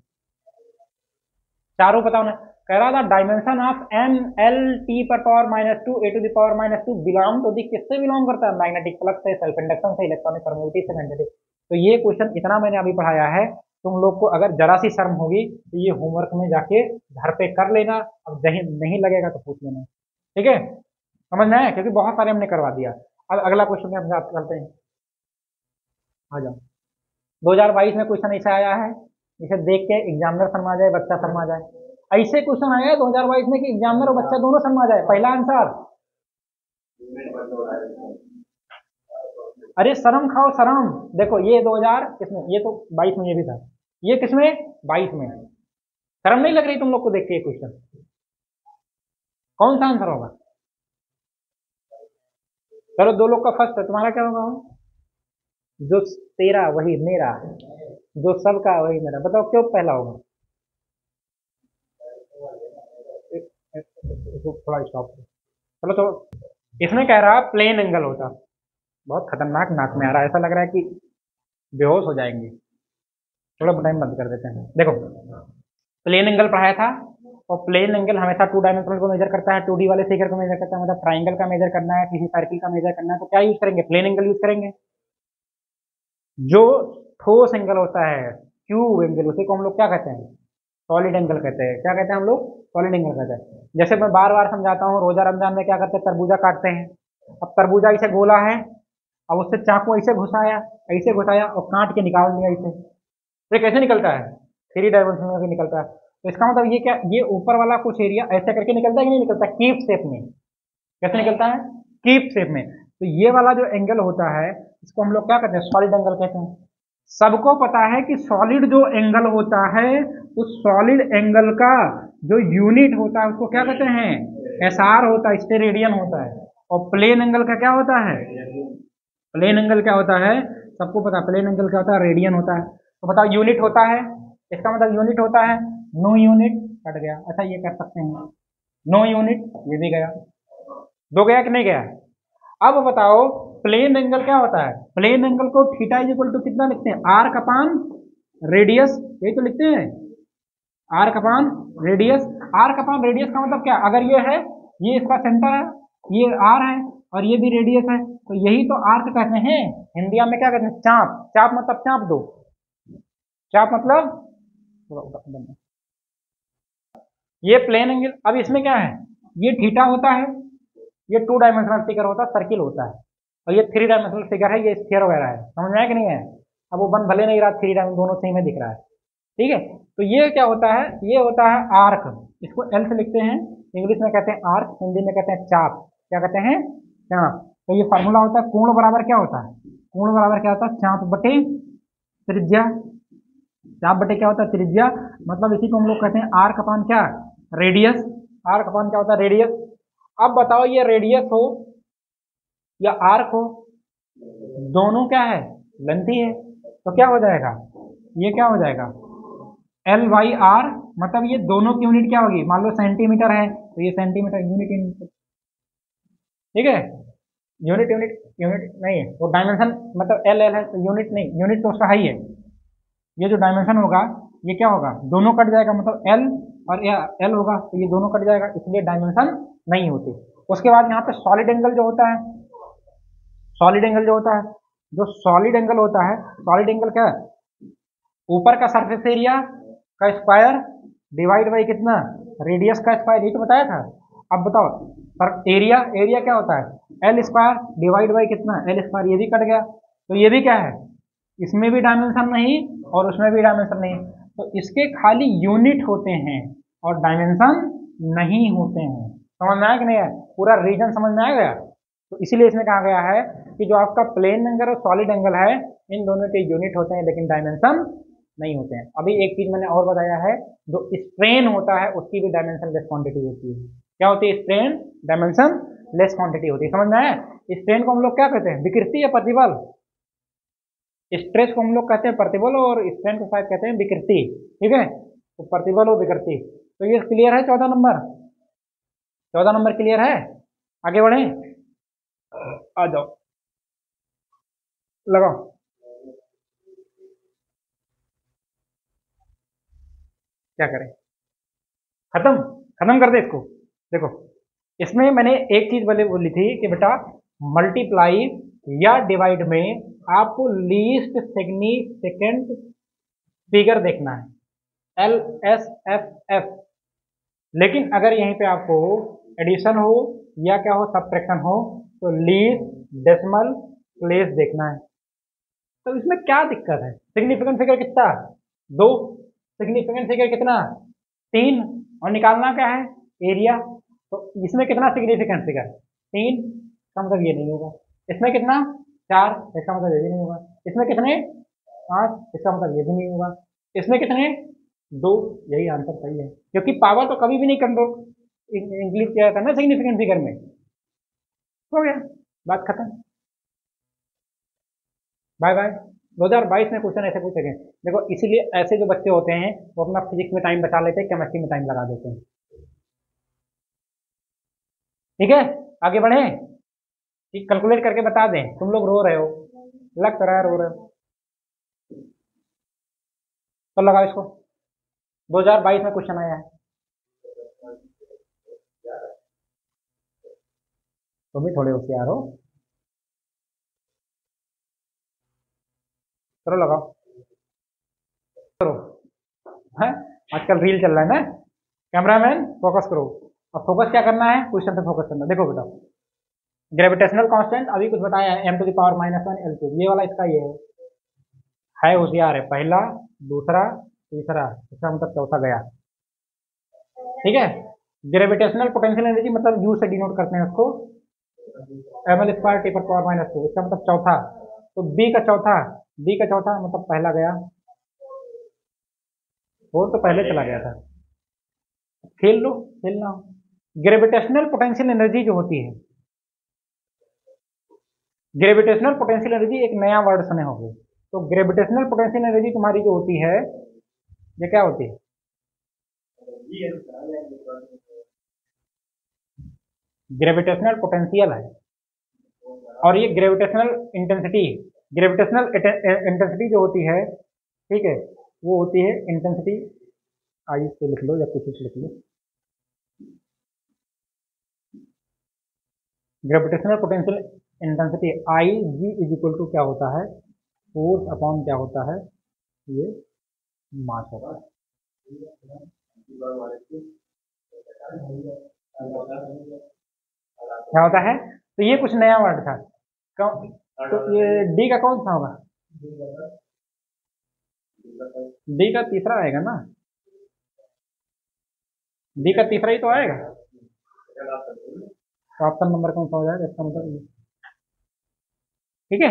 चारों पता होना। कह रहा था dimension of M L T पर power -2 A to the power -2 belong to the, किससे बिलोंग करता है, मैग्नेटिक फ्लक्स से, सेल्फ इंडक्शन से, इलेक्ट्रॉनिक परमिटिविटी से, मैग्नेटिक। तो ये क्वेश्चन इतना मैंने अभी पढ़ाया है, तुम लोग को अगर जरा सी शर्म होगी तो ये होमवर्क में जाके घर पे कर लेना, अब नहीं लगेगा तो पूछ लेना। ठीक है, समझ में आया, क्योंकि बहुत सारे हमने करवा दिया। अब अगला क्वेश्चन हम बात करते हैं, आ जाओ। 2022 में क्वेश्चन ऐसा आया है जिसे देख के एग्जामिनर शर्मा जाए, बच्चा शर्मा जाए, ऐसे क्वेश्चन आया है 2022 में कि एग्जामिनर और बच्चा दोनों शर्मा जाए। पहला आंसर, अरे शर्म खाओ शर्म, देखो ये 2000 किसमें, ये तो 22 में ये भी था, ये किसमें 22 में, शर्म नहीं लग रही तुम लोग को देख के ये क्वेश्चन, कौन सा आंसर होगा, चलो दो लोग का फर्स्ट है, तुम्हारा क्या होगा, जो तेरा वही मेरा, जो सबका वही मेरा, बताओ क्यों पहला होगा, थोड़ा स्टॉप, चलो तो इसमें कह रहा प्लेन एंगल होता, बहुत खतरनाक नाक में आ रहा है, ऐसा लग रहा है कि बेहोश हो जाएंगे, थोड़ा टाइम बंद कर देते हैं। देखो प्लेन एंगल पढ़ाया था, और प्लेन एंगल हमेशा 2 डायमेंशनल को मेजर करता है, 2D वाले फिगर को मेजर करता है, मतलब ट्राइंगल का मेजर करना है, किसी सर्किल का मेजर करना है, तो क्या यूज करेंगे, प्लेन एंगल यूज करेंगे। जो ठोस एंगल होता है, क्यूब एंगल, उसी को हम लोग क्या कहते हैं, सॉलिड एंगल कहते हैं। क्या कहते हैं हम लोग, सॉलिड एंगल कहते हैं। जैसे मैं बार बार समझाता हूँ, रोजा रमजान में क्या करते हैं, तरबूजा काटते हैं, अब तरबूजा इसे गोला है, अब उससे चाकू ऐसे घुसाया और काट के निकाल दिया इसे, तो कैसे निकलता है, 3 डायमेंशन में निकलता है। तो इसका मतलब ये क्या, ये ऊपर वाला कुछ एरिया ऐसे करके निकलता है कि नहीं निकलता, कीप शेप में, कैसे निकलता है, कीप शेप में। तो ये वाला जो एंगल होता है इसको हम लोग क्या कहते हैं, सॉलिड एंगल कहते हैं। सबको पता है कि सॉलिड जो एंगल होता है, उस सॉलिड एंगल का जो यूनिट होता है उसको क्या कहते हैं, एसआर होता है, स्टेरेडियन होता है। और प्लेन एंगल का क्या होता है, प्लेन एंगल क्या होता है, सबको पता है प्लेन एंगल क्या होता है, रेडियन होता है। तो बताओ यूनिट होता है, इसका मतलब यूनिट होता है, नो यूनिट कट गया, अच्छा ये कर सकते हैं, नो यूनिट, ये भी गया, दो गया कि नहीं गया। अब बताओ प्लेन एंगल क्या होता है, प्लेन एंगल को थीटा इज इक्वल टू कितना लिखते हैं, आर्क अपान रेडियस, यही तो लिखते हैं, आर्क अपान रेडियस। आर्क अपान रेडियस का मतलब क्या, अगर ये है, ये इसका सेंटर है, ये आर है और ये भी रेडियस है, तो यही तो आर्क कहते हैं। हिंदी में क्या कहते हैं, चाप, चाप मतलब चाप दो, चाप मतलब ये प्लेन एंगल। अब इसमें क्या है, ये थीटा होता है, ये 2 डायमेंशनल फिगर होता है, सर्किल होता है, और ये 3 डायमेंशनल फिगर है, ये स्फीयर वगैरह है, समझ में आया कि नहीं है। अब वो बन भले नहीं रहा, 3 डायमेंशन दोनों सेम में दिख रहा है, ठीक है। तो ये क्या होता है, ये होता है आर्क, इसको एल से लिखते हैं, इंग्लिश में कहते हैं आर्क, हिंदी में कहते हैं चाप, क्या कहते हैं, चाप। तो ये फार्मूला होता है, कोण बराबर क्या होता है, कोण बराबर क्या होता है, चाप बटे त्रिज्या, चाप बटे क्या होता है त्रिज्या, मतलब इसी को हम लोग कहते हैं आर्क अपान क्या, रेडियस। आर्क अपान क्या होता है, रेडियस। अब बताओ ये रेडियस हो या आर्क हो, दोनों क्या है, लेंथ ही है। तो क्या हो जाएगा, ये क्या हो जाएगा एल बाई आर, मतलब ये दोनों की यूनिट क्या होगी, मान लो सेंटीमीटर है तो ये सेंटीमीटर, यूनिट, ठीक है। यूनिट यूनिट यूनिट नहीं है वो डायमेंशन, मतलब एल एल है तो यूनिट नहीं, यूनिट तो उसका है ही है। ये जो डायमेंशन होगा ये क्या होगा, दोनों कट जाएगा, मतलब एल और एल होगा तो ये दोनों कट जाएगा, इसलिए डायमेंशन नहीं होती। उसके बाद यहाँ पे सॉलिड एंगल जो होता है, सॉलिड एंगल जो होता है, जो सॉलिड एंगल होता है, सॉलिड एंगल क्या है, ऊपर का सरफेस एरिया का स्क्वायर डिवाइड बाई कितना, रेडियस का स्क्वायर, ये तो बताया था। अब बताओ पर एरिया, एरिया क्या होता है एल स्क्वायर डिवाइड बाई कितना, एल स्क्वायर, ये भी कट गया तो ये भी क्या है, इसमें भी डायमेंशन नहीं और उसमें भी डायमेंशन नहीं, तो इसके खाली यूनिट होते हैं और डायमेंशन नहीं होते हैं। समझ में आया कि नहीं है, पूरा रीजन समझ में आ गया। तो इसीलिए इसमें कहा गया है कि जो आपका प्लेन एंगल और सॉलिड एंगल है इन दोनों के यूनिट होते हैं लेकिन डायमेंशन नहीं होते हैं। अभी एक चीज मैंने और बताया है, जो स्ट्रेन होता है उसकी भी डायमेंशन लेस क्वांटिटी होती है। क्या होती है, स्ट्रेन डायमेंशन लेस क्वांटिटी होती है। समझ में आया, स्ट्रेन को हम लोग क्या कहते हैं, विकृति या प्रतिबल। स्ट्रेस को हम लोग कहते हैं प्रतिबल और स्ट्रेन को शायद कहते हैं विकृति, ठीक है। तो प्रतिबल और विकृति, तो ये क्लियर है 14 नंबर, 14 नंबर क्लियर है। आगे बढ़े, आ जाओ लगाओ, क्या करें, खत्म, खत्म कर दे इसको। देखो इसमें मैंने एक चीज बोली थी कि बेटा मल्टीप्लाई या डिवाइड में आपको लीस्ट सिग्निफिकेंट फिगर देखना है, एल एस एफ एफ। लेकिन अगर यहीं पे आपको एडिशन हो या क्या हो, सब्ट्रैक्शन हो, तो लीस्ट डेसिमल प्लेस देखना है। तो इसमें क्या दिक्कत है, सिग्निफिकेंट फिगर कितना, दो, सिग्निफिकेंट फिगर कितना, तीन, और निकालना क्या है, एरिया। तो इसमें कितना सिग्निफिकेंट फिगर, तीन, इसका मतलब ये नहीं होगा। इसमें कितना, चार, इसका मतलब ये भी नहीं होगा। इसमें कितने, पांच, इसका मतलब ये भी नहीं होगा। इसमें कितने, दो, यही आंसर सही है, क्योंकि पावर तो कभी भी नहीं कंट्रोल इंक्लूड किया जाता है ना सिग्निफिकेंट फिगर में। हो गया, बात खत्म, बाय बाय। 2022 में क्वेश्चन ऐसे पूछे गए, देखो इसीलिए ऐसे जो बच्चे होते हैं वो अपना फिजिक्स में टाइम बचा लेते हैं, केमिस्ट्री में टाइम लगा देते हैं। ठीक है, आगे बढ़े, कैलकुलेट करके बता दें। तुम लोग रो रहे हो, लग तो रहा है रो रहे हो, तो लगाओ इसको। 2022 में क्वेश्चन आया है, तुम भी थोड़े होशियार हो, चलो लगाओ, करो है, आजकल रील चल रहा है ना, कैमरामैन फोकस करो। अब फोकस क्या करना है, क्वेश्चन पे फोकस करना। देखो बेटा ग्रेविटेशनल कांस्टेंट अभी कुछ बताया है, m⁻⁻⁻⁴ ये वाला इसका ये है होशियार है, पहला, दूसरा, तीसरा, इसका मतलब चौथा गया, ठीक है। ग्रेविटेशनल पोटेंशियल एनर्जी मतलब यू से डिनोट करते हैं उसको, ml²T⁻², इसका मतलब चौथा। तो बी का चौथा, बी का चौथा मतलब पहला गया, वो तो पहले चला गया था, खेल लो, खेलना। ग्रेविटेशनल पोटेंशियल एनर्जी जो होती है, ग्रेविटेशनल पोटेंशियल एनर्जी एक नया वर्ड सुने होंगे। तो ग्रेविटेशनल पोटेंशियल एनर्जी तुम्हारी जो होती है, ये क्या होती है, ग्रेविटेशनल पोटेंशियल है, और ये ग्रेविटेशनल इंटेंसिटी, ग्रेविटेशनल इंटेंसिटी जो होती है, ठीक है, वो होती है इंटेंसिटी, आई से लिख लो या कुछ से लिख लो, gravitational potential intensity I G is equal to क्या होता है, फोर्स अपॉन क्या होता है, ये मास होता है। क्या होता है, तो ये कुछ नया वर्ड था, तो ये डी का कौन सा होगा, डी का तीसरा आएगा ना, डी का तीसरा ही तो आएगा, तो ऑप्शन नंबर कौन सा हो जाएगा इसका मतलब, ठीक है।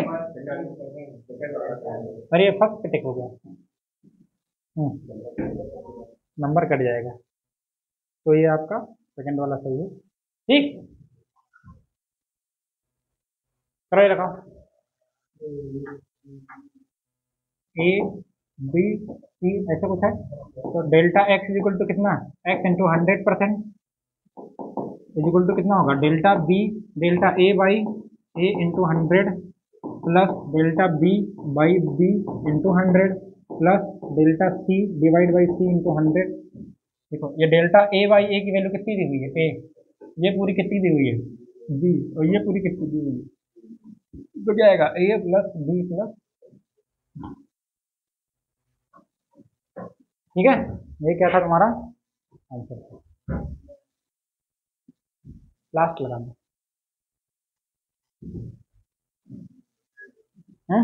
और ये फर्स्ट टिक हो गया, नंबर कट जाएगा, तो ये आपका सेकंड वाला सही है। ठीक, करो ये रखो, ए बी सी ऐसा कुछ है, तो delta X is equal to कितना, X into 100% is equal to कितना होगा, delta B, delta A by A into 100 plus delta B by B into 100 plus delta C divide by C into 100। देखो ये delta A by ए की value कितनी दी हुई है, ए, ये पूरी कितनी दी हुई है, बी, और ये पूरी कितनी दी हुई है, तो क्या आएगा ए प्लस बी प्लस, ठीक है। ये क्या था तुम्हारा आंसर, लास्ट लगाना है।